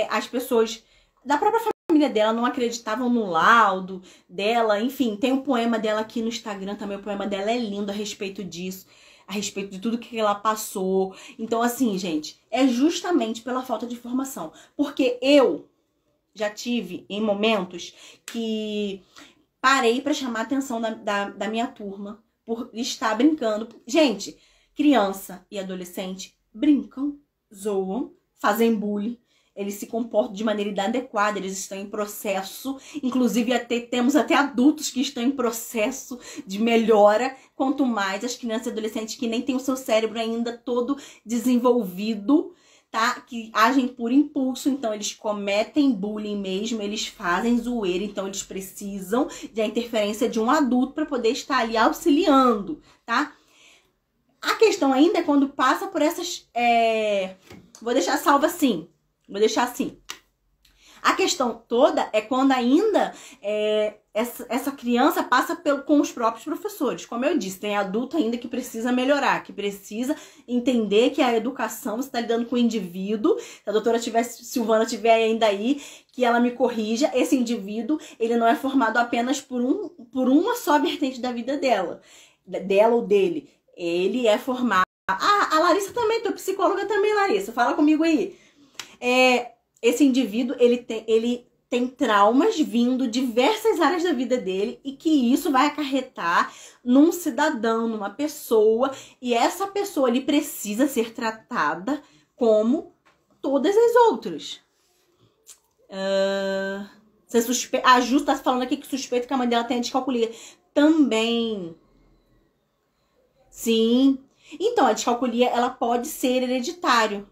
as pessoas da própria família dela não acreditavam no laudo dela. Enfim, tem um poema dela aqui no Instagram também, o poema dela é lindo a respeito disso, a respeito de tudo que ela passou. Então, assim, gente, é justamente pela falta de informação, porque eu já tive em momentos que parei para chamar a atenção da minha turma por estar brincando. Gente, criança e adolescente brincam, zoam, fazem bullying. Eles se comportam de maneira inadequada, eles estão em processo. Inclusive, temos até adultos que estão em processo de melhora. Quanto mais as crianças e adolescentes que nem têm o seu cérebro ainda todo desenvolvido, tá? Que agem por impulso, então eles cometem bullying mesmo, eles fazem zoeira, então eles precisam da interferência de um adulto para poder estar ali auxiliando, tá? A questão ainda é quando passa por essas... Vou deixar salvo assim, vou deixar assim. A questão toda é quando ainda essa criança passa com os próprios professores. Como eu disse, tem adulto ainda que precisa melhorar, que precisa entender que a educação, você está lidando com o indivíduo. Se a doutora Silvana estiver ainda aí, que ela me corrija, esse indivíduo, ele não é formado apenas por uma só vertente da vida dela ou dele. Ele é formado... a Larissa também, tua psicóloga também, Larissa, fala comigo aí. Esse indivíduo, ele tem traumas vindo de diversas áreas da vida dele e que isso vai acarretar num cidadão, numa pessoa, e essa pessoa ele precisa ser tratada como todas as outras. A Ju está falando aqui que suspeita que a mãe dela tem a descalculia. Também. Sim. Então, a descalculia, ela pode ser hereditário.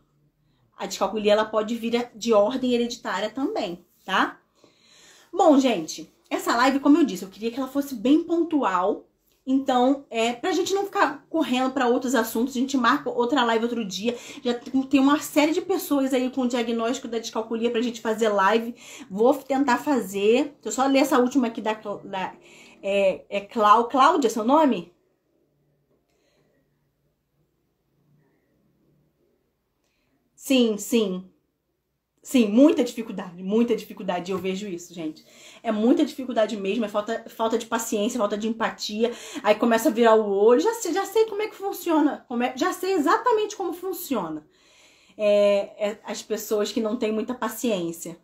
A descalculia, ela pode vir de ordem hereditária também, tá? Bom, gente, essa live, como eu disse, eu queria que ela fosse bem pontual. Então, pra gente não ficar correndo pra outros assuntos, a gente marca outra live outro dia. Já tem uma série de pessoas aí com o diagnóstico da descalculia pra gente fazer live. Vou tentar fazer. Deixa eu só ler essa última aqui Cláudia, seu nome? Sim, muita dificuldade, eu vejo isso, gente. É muita dificuldade mesmo, é falta de paciência, falta de empatia. Aí começa a virar o olho, já sei como é que funciona, já sei exatamente como funciona. As pessoas que não têm muita paciência.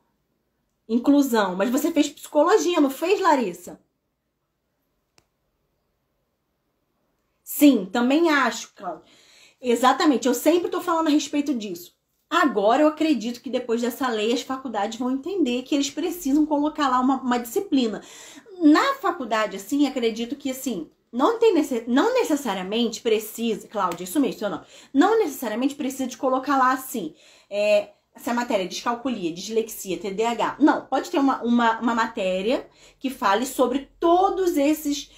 Inclusão, mas você fez psicologia, não fez, Larissa? Sim, também acho, Cláudia. Exatamente, eu sempre tô falando a respeito disso. Agora eu acredito que depois dessa lei as faculdades vão entender que eles precisam colocar lá uma disciplina. Na faculdade, assim, acredito que, assim, não necessariamente precisa, Cláudia, isso mesmo, seu nome, não necessariamente precisa de colocar lá, assim, essa matéria, descalculia, dislexia, TDAH. Não, pode ter uma matéria que fale sobre todos esses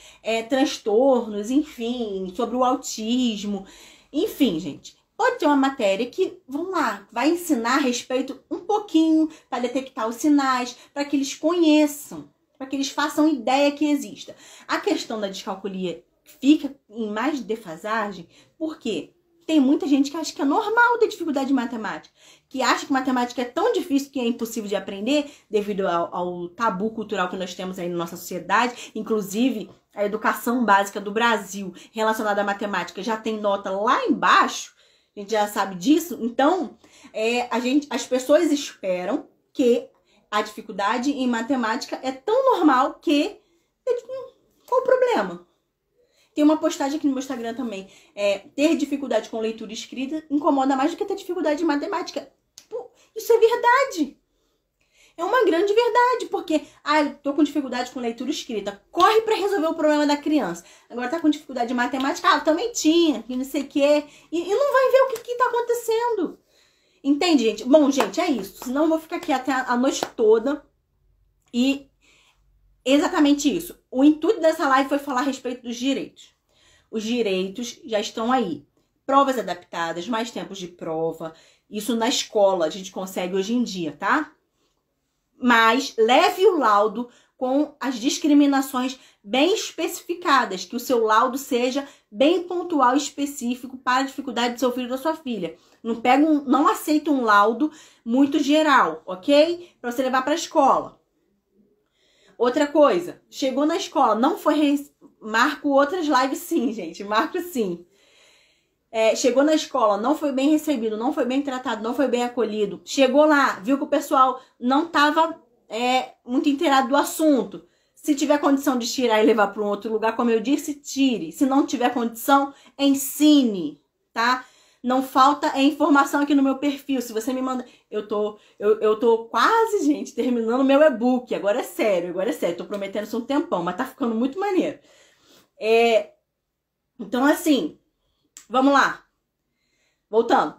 transtornos, enfim, sobre o autismo. Enfim, gente, pode ter uma matéria que, vamos lá, vai ensinar a respeito um pouquinho para detectar os sinais, para que eles conheçam, para que eles façam ideia que exista. A questão da descalculia fica em mais defasagem, porque tem muita gente que acha que é normal ter dificuldade de matemática, que acha que matemática é tão difícil que é impossível de aprender devido ao tabu cultural que nós temos aí na nossa sociedade. Inclusive, a educação básica do Brasil relacionada à matemática já tem nota lá embaixo, a gente já sabe disso. Então, as pessoas esperam que a dificuldade em matemática é tão normal que... Qual o problema? Tem uma postagem aqui no meu Instagram também. Ter dificuldade com leitura escrita incomoda mais do que ter dificuldade em matemática. Pô, isso é verdade. É uma grande verdade, porque eu tô com dificuldade com leitura escrita. Corre pra resolver o problema da criança. Agora tá com dificuldade em matemática. Eu também tinha, e não sei o quê. E não vai ver o que tá acontecendo. Entende, gente? Bom, gente, é isso. Senão eu vou ficar aqui até a noite toda. E exatamente isso. O intuito dessa live foi falar a respeito dos direitos. Os direitos já estão aí. Provas adaptadas, mais tempos de prova. Isso na escola a gente consegue hoje em dia, tá? Mas leve o laudo com as discriminações bem especificadas. Que o seu laudo seja bem pontual e específico para a dificuldade do seu filho ou da sua filha. Não aceita um laudo muito geral, ok? Para você levar para a escola. Outra coisa, chegou na escola, não foi... Marco outras lives sim, gente, marco sim. Chegou na escola, não foi bem recebido, não foi bem tratado, não foi bem acolhido. Chegou lá, viu que o pessoal não estava muito inteirado do assunto. Se tiver condição de tirar e levar para um outro lugar, como eu disse, tire. Se não tiver condição, ensine, tá? Não falta informação aqui no meu perfil. Se você me manda... Eu tô quase, gente, terminando meu e-book. Agora é sério. Tô prometendo isso um tempão, mas tá ficando muito maneiro. Então, assim, vamos lá. Voltando.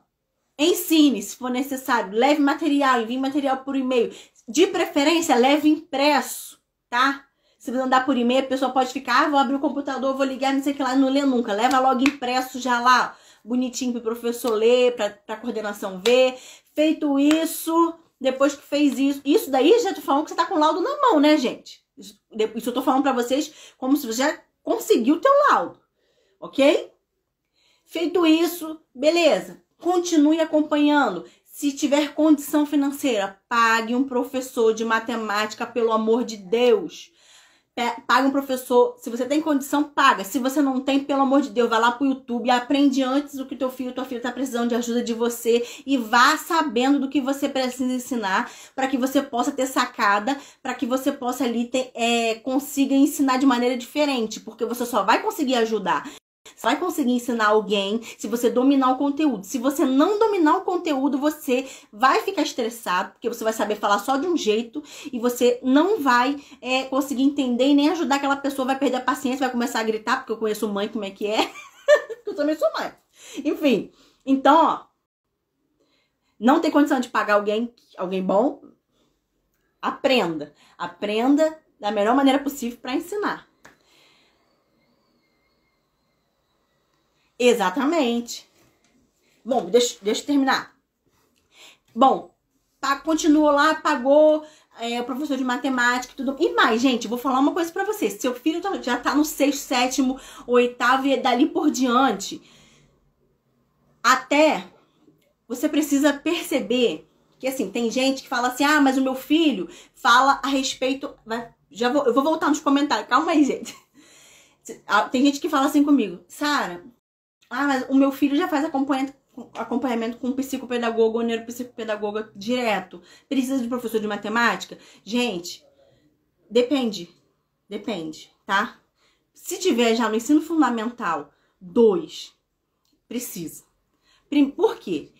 Ensine, se for necessário. Leve material, envie material por e-mail. De preferência, leve impresso, tá? Se você mandar por e-mail, a pessoa pode ficar, vou abrir o computador, vou ligar, não sei o que lá, não lê nunca. Leva logo impresso já lá, bonitinho pro professor ler, pra coordenação ver. Feito isso, depois que fez isso daí já tô falando que você tá com o laudo na mão, né, gente? Isso eu tô falando pra vocês como se você já conseguiu o teu laudo, ok? Feito isso, beleza. Continue acompanhando. Se tiver condição financeira, pague um professor de matemática, pelo amor de Deus. Paga um professor. Se você tem condição, paga. Se você não tem, pelo amor de Deus, vai lá pro YouTube, aprende antes do que teu filho ou tua filha tá precisando de ajuda de você e vá sabendo do que você precisa ensinar para que você possa ter sacada, para que você possa ali consiga ensinar de maneira diferente, porque você só vai conseguir ajudar. Você vai conseguir ensinar alguém se você dominar o conteúdo. Se você não dominar o conteúdo, você vai ficar estressado, porque você vai saber falar só de um jeito e você não vai conseguir entender e nem ajudar aquela pessoa, vai perder a paciência, vai começar a gritar, porque eu conheço mãe como é que é. Eu também sou mãe. Enfim, então, ó, não tem condição de pagar alguém bom, aprenda. Aprenda da melhor maneira possível para ensinar. Exatamente. Bom, deixa eu terminar. Bom, continuou lá, pagou o professor de matemática e tudo. E mais, gente, vou falar uma coisa pra vocês. Seu filho já tá no 6º, 7º, 8º e dali por diante. Até você precisa perceber que, assim, tem gente que fala assim, mas o meu filho fala a respeito... Eu vou voltar nos comentários, calma aí, gente. Tem gente que fala assim comigo, Sara... mas o meu filho já faz acompanhamento com um psicopedagogo ou neuropsicopedagoga direto. Precisa de professor de matemática? Gente, depende, tá? Se tiver já no ensino fundamental 2, precisa. Por quê?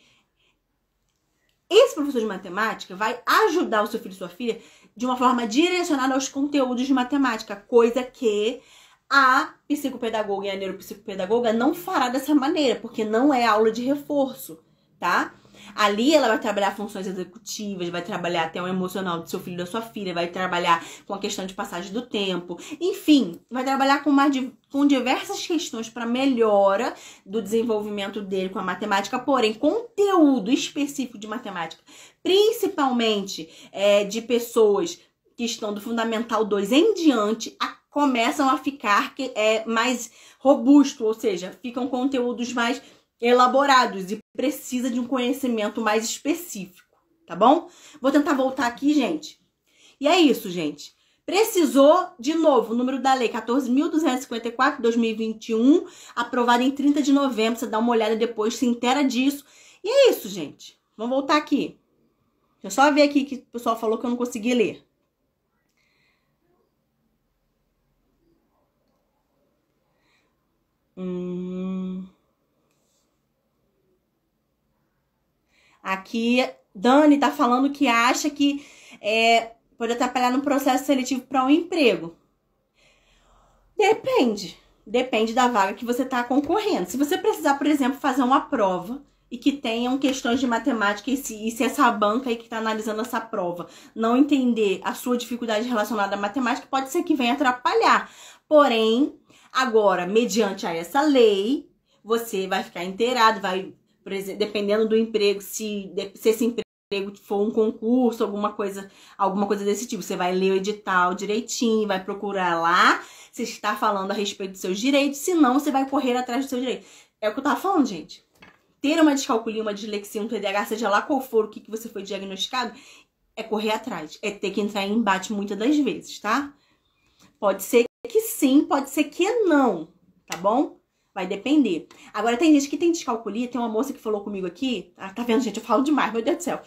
Esse professor de matemática vai ajudar o seu filho e sua filha de uma forma direcionada aos conteúdos de matemática, coisa que a psicopedagoga e a neuropsicopedagoga não fará dessa maneira, porque não é aula de reforço, tá? Ali ela vai trabalhar funções executivas, vai trabalhar até o emocional do seu filho e da sua filha, vai trabalhar com a questão de passagem do tempo, enfim, vai trabalhar com diversas questões para melhora do desenvolvimento dele com a matemática, porém, conteúdo específico de matemática, principalmente de pessoas que estão do Fundamental 2 em diante, começam a ficar mais robusto, ou seja, ficam conteúdos mais elaborados e precisa de um conhecimento mais específico, tá bom? Vou tentar voltar aqui, gente. E é isso, gente. Precisou, de novo, o número da lei 14.254, 2021, aprovada em 30 de novembro. Você dá uma olhada depois, se inteira disso. E é isso, gente. Vamos voltar aqui. Deixa eu só ver aqui que o pessoal falou que eu não consegui ler. Aqui, Dani tá falando que acha que pode atrapalhar no processo seletivo para um emprego. Depende da vaga que você tá concorrendo. Se você precisar, por exemplo, fazer uma prova e que tenham questões de matemática e se essa banca aí que tá analisando essa prova não entender a sua dificuldade relacionada à matemática, pode ser que venha atrapalhar. Porém, agora, mediante a essa lei, você vai ficar inteirado, por exemplo, dependendo do emprego, se esse emprego for um concurso, alguma coisa desse tipo, você vai ler o edital direitinho, vai procurar lá se está falando a respeito dos seus direitos, senão você vai correr atrás do seu direito. É o que eu tava falando, gente. Ter uma descalculia, uma dislexia, um TDAH, seja lá qual for o que você foi diagnosticado, é correr atrás, é ter que entrar em embate muitas das vezes, tá? Pode ser que sim, pode ser que não, tá bom? Vai depender. Agora, tem gente que tem descalculia, tem uma moça que falou comigo aqui, tá vendo, gente? Eu falo demais, meu Deus do céu.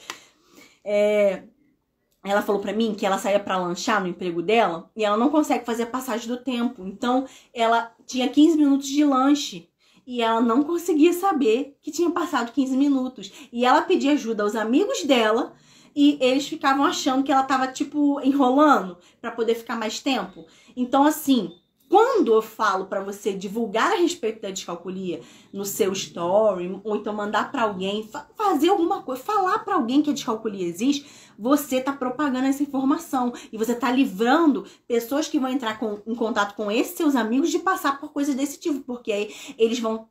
Ela falou pra mim que ela saía pra lanchar no emprego dela e ela não consegue fazer a passagem do tempo. Então, ela tinha 15 minutos de lanche e ela não conseguia saber que tinha passado 15 minutos. E ela pedia ajuda aos amigos dela e eles ficavam achando que ela tava, tipo, enrolando pra poder ficar mais tempo. Então, assim, quando eu falo pra você divulgar a respeito da descalculia no seu story, ou então mandar pra alguém, fazer alguma coisa, falar pra alguém que a descalculia existe, você tá propagando essa informação. E você tá livrando pessoas que vão entrar em contato com esses seus amigos de passar por coisas desse tipo. Porque aí eles vão...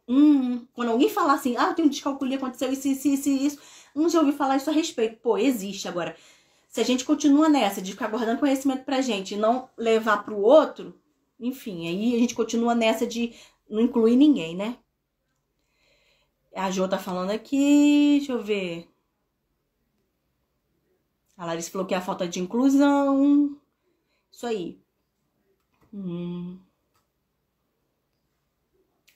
quando alguém falar assim, eu tenho descalculia, aconteceu isso, já ouvi falar isso a respeito. Pô, existe. Agora, se a gente continua nessa de ficar guardando conhecimento pra gente e não levar pro outro, enfim, aí a gente continua nessa de não incluir ninguém, né? A Jo tá falando aqui, deixa eu ver. A Larissa falou que é a falta de inclusão. Isso aí.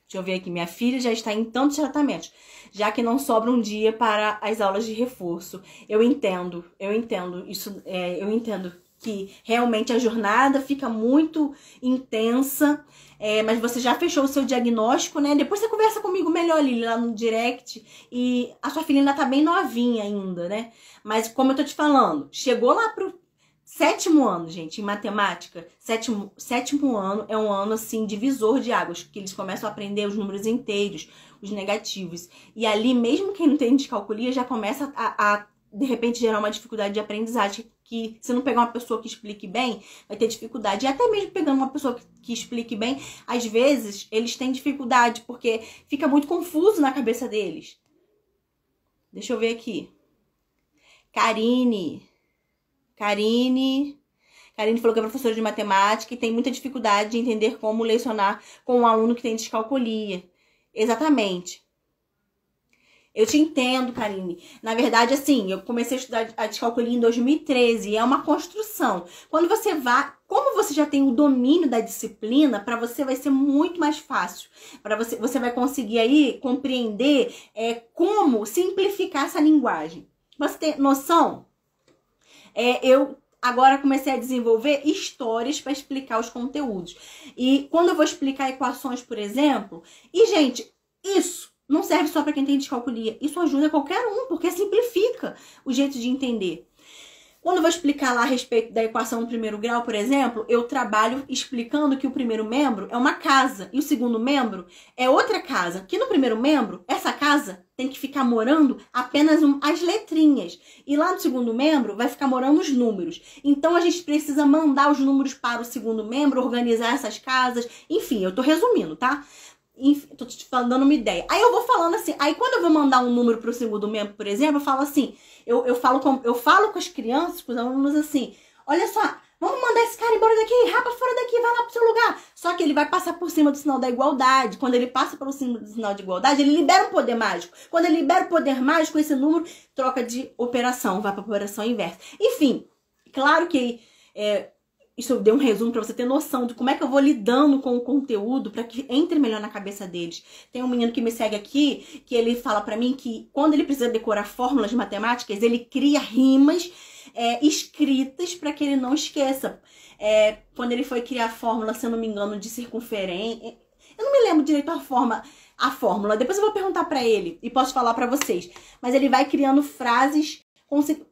Deixa eu ver aqui. Minha filha já está em tantos tratamentos, já que não sobra um dia para as aulas de reforço. Eu entendo isso. Eu entendo que realmente a jornada fica muito intensa, mas você já fechou o seu diagnóstico, né? Depois você conversa comigo melhor ali lá no direct, e a sua filha ainda tá bem novinha ainda, né? Mas como eu tô te falando, chegou lá pro 7º ano, gente, em matemática. Sétimo ano é um ano, assim, divisor de águas, que eles começam a aprender os números inteiros, os negativos. E ali, mesmo quem não tem descalculia, já começa a de repente, gerar uma dificuldade de aprendizagem, que se não pegar uma pessoa que explique bem, vai ter dificuldade. E até mesmo pegando uma pessoa que explique bem, às vezes, eles têm dificuldade, porque fica muito confuso na cabeça deles. Deixa eu ver aqui. Karine falou que é professora de matemática e tem muita dificuldade de entender como lecionar com um aluno que tem descalculia. Exatamente. Eu te entendo, Karine. Na verdade, assim, eu comecei a estudar a descalculia em 2013 e é uma construção. Quando você como você já tem o domínio da disciplina, para você vai ser muito mais fácil. Para você vai conseguir aí compreender como simplificar essa linguagem. Você tem noção? Eu agora comecei a desenvolver histórias para explicar os conteúdos. E quando eu vou explicar equações, por exemplo, gente, isso não serve só para quem tem descalculia. Isso ajuda qualquer um, porque simplifica o jeito de entender. Quando eu vou explicar lá a respeito da equação do primeiro grau, por exemplo, eu trabalho explicando que o primeiro membro é uma casa e o segundo membro é outra casa. Que no primeiro membro, essa casa tem que ficar morando apenas as letrinhas. E lá no segundo membro vai ficar morando os números. Então a gente precisa mandar os números para o segundo membro, organizar essas casas. Enfim, eu tô resumindo, tá? Enfim, tô te dando uma ideia. Aí eu vou falando assim, aí quando eu vou mandar um número pro segundo membro, por exemplo, eu falo assim, eu falo com as crianças, com os alunos assim, olha só, vamos mandar esse cara embora daqui, rapa fora daqui, vai lá pro seu lugar. Só que ele vai passar por cima do sinal da igualdade. Quando ele passa por cima do sinal de igualdade, ele libera um poder mágico. Quando ele libera o poder mágico, esse número troca de operação, vai pra operação inversa. Enfim, claro que isso eu dei um resumo pra você ter noção de como é que eu vou lidando com o conteúdo pra que entre melhor na cabeça deles. Tem um menino que me segue aqui, que ele fala pra mim que quando ele precisa decorar fórmulas matemáticas, ele cria rimas escritas pra que ele não esqueça. Quando ele foi criar a fórmula, se eu não me engano, de circunferência, eu não me lembro direito a fórmula, depois eu vou perguntar pra ele e posso falar pra vocês. Mas ele vai criando frases.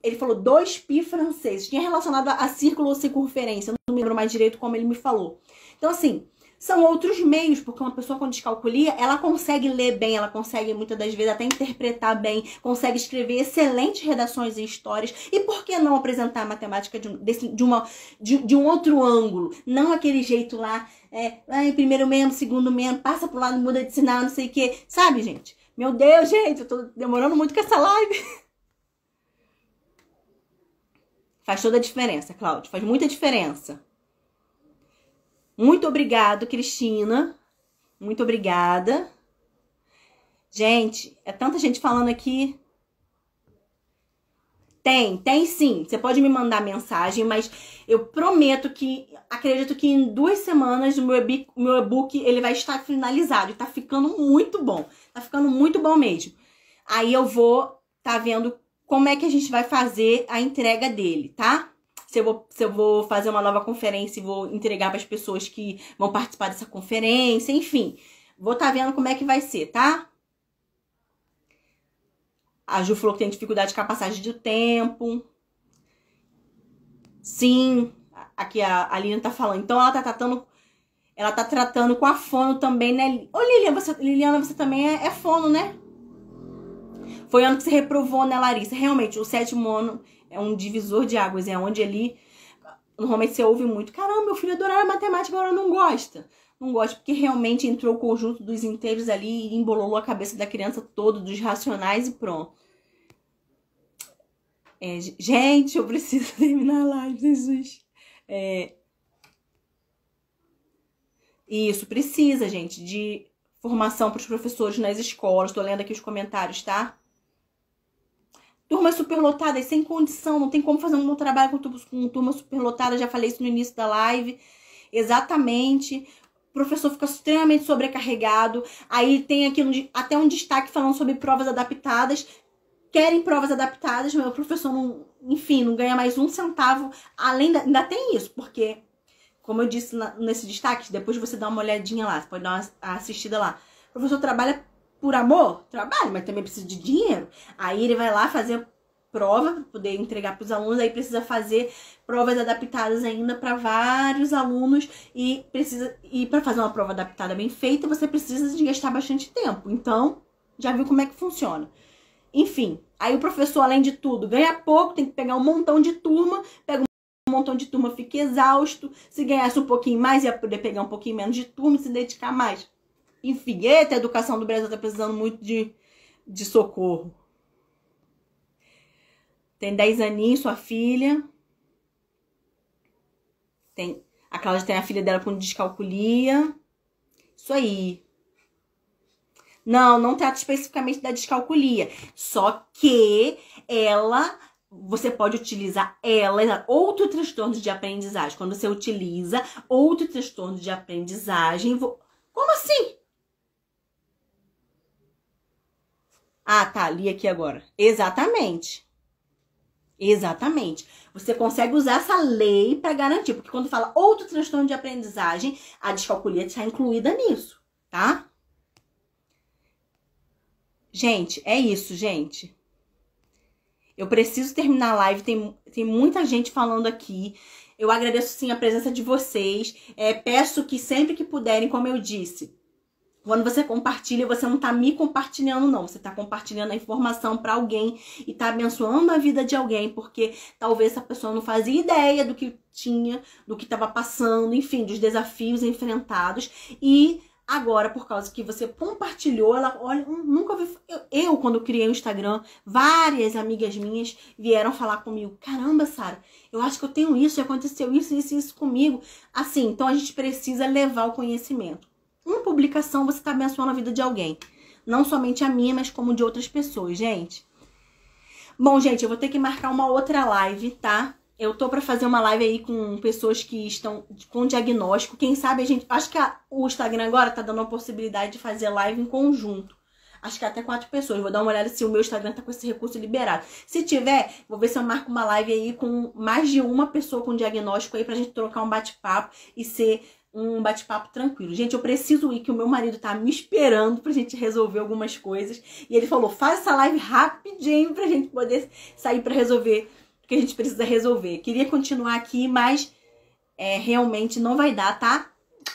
Ele falou 2π franceses. Tinha relacionado a círculo ou circunferência. Eu não me lembro mais direito como ele me falou. Então, assim, são outros meios, porque uma pessoa com descalculia, ela consegue ler bem, ela consegue, muitas das vezes, até interpretar bem, consegue escrever excelentes redações e histórias. E por que não apresentar a matemática de um outro ângulo? Não aquele jeito lá, primeiro membro, segundo membro, passa pro lado, muda de sinal, não sei o quê. Sabe, gente? Meu Deus, gente, eu tô demorando muito com essa live. Faz toda a diferença, Cláudia. Faz muita diferença. Muito obrigado, Cristina. Muito obrigada. Gente, é tanta gente falando aqui. Tem sim. Você pode me mandar mensagem, mas eu prometo acredito que em 2 semanas o meu e-book ele vai estar finalizado. E tá ficando muito bom. Tá ficando muito bom mesmo. Aí eu vou vendo como é que a gente vai fazer a entrega dele, tá? Se eu vou fazer uma nova conferência e vou entregar para as pessoas que vão participar dessa conferência, enfim. Vou vendo como é que vai ser, tá? A Ju falou que tem dificuldade com a passagem do tempo. Sim, aqui a Liliana tá falando. Então ela tá tratando com a fono também, né? Ô Liliana, você também é fono, né? Foi ano que você reprovou, né, Larissa? Realmente, o 7º ano é um divisor de águas. É onde ali, normalmente você ouve muito. Caramba, meu filho adorava matemática, agora não gosta. Não gosta porque realmente entrou o conjunto dos inteiros ali e embolou a cabeça da criança toda, dos racionais e pronto. Gente, eu preciso terminar a live, Jesus. Isso, precisa, gente, de formação para os professores nas escolas. Tô lendo aqui os comentários, tá? Turmas superlotadas, sem condição, não tem como fazer um bom trabalho com turma superlotada, já falei isso no início da live. Exatamente. O professor fica extremamente sobrecarregado. Aí tem aqui até um destaque falando sobre provas adaptadas. Querem provas adaptadas, mas o professor não ganha mais 1 centavo. Ainda tem isso, porque, como eu disse nesse destaque, depois você dá uma olhadinha lá, você pode dar uma assistida lá. O professor trabalha por amor? Trabalha, mas também precisa de dinheiro. Aí ele vai lá fazer prova para poder entregar para os alunos, aí precisa fazer provas adaptadas ainda para vários alunos e para fazer uma prova adaptada bem feita, você precisa de gastar bastante tempo. Então, já viu como é que funciona. Enfim, aí o professor, além de tudo, ganha pouco, tem que pegar um montão de turma, pega um montão de turma, fica exausto. Se ganhasse um pouquinho mais, ia poder pegar um pouquinho menos de turma e se dedicar mais. Enfim, a educação do Brasil tá precisando muito de socorro. Tem 10 aninhos, sua filha. A Cláudia tem a filha dela com descalculia. Isso aí. Não trata especificamente da descalculia. Só que você pode utilizar outro transtorno de aprendizagem. Quando você utiliza outro transtorno de aprendizagem... Como assim? Ah, tá, li aqui agora. Exatamente. Você consegue usar essa lei para garantir, porque quando fala outro transtorno de aprendizagem, a descalculia está incluída nisso, tá? Gente, é isso, gente. Eu preciso terminar a live, tem muita gente falando aqui. Eu agradeço, sim, a presença de vocês. Peço que sempre que puderem, como eu disse, quando você compartilha, você não tá me compartilhando, não. Você tá compartilhando a informação pra alguém e tá abençoando a vida de alguém, porque talvez essa pessoa não fazia ideia do que tinha, do que tava passando, enfim, dos desafios enfrentados. E agora, por causa que você compartilhou, ela, olha, nunca ouvi... Eu, quando criei o Instagram, várias amigas minhas vieram falar comigo. Caramba, Sara, eu acho que eu tenho isso, aconteceu isso comigo. Assim, então a gente precisa levar o conhecimento. Uma publicação você tá abençoando a vida de alguém. Não somente a minha, mas como de outras pessoas, gente. Bom, gente, eu vou ter que marcar uma outra live, tá? Eu tô pra fazer uma live aí com pessoas que estão com diagnóstico. Quem sabe a gente... Acho que o Instagram agora tá dando a possibilidade de fazer live em conjunto. Acho que até 4 pessoas. Vou dar uma olhada se o meu Instagram tá com esse recurso liberado. Se tiver, vou ver se eu marco uma live aí com mais de uma pessoa com diagnóstico aí pra gente trocar um bate-papo e ser um bate-papo tranquilo. Gente, eu preciso ir, que o meu marido tá me esperando pra gente resolver algumas coisas. E ele falou, faz essa live rapidinho pra gente poder sair pra resolver o que a gente precisa resolver. Queria continuar aqui, mas realmente não vai dar, tá?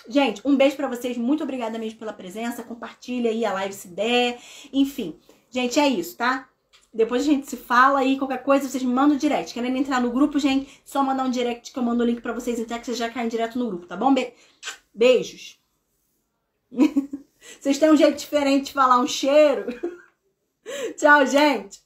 Gente, um beijo pra vocês. Muito obrigada mesmo pela presença. Compartilha aí a live se der. Enfim, gente, é isso, tá? Depois a gente se fala aí, qualquer coisa, vocês me mandam direct. Querendo entrar no grupo, gente, só mandar um direct que eu mando o link pra vocês entrar, que vocês já caem direto no grupo, tá bom? Beijos. Vocês têm um jeito diferente de falar um cheiro. Tchau, gente.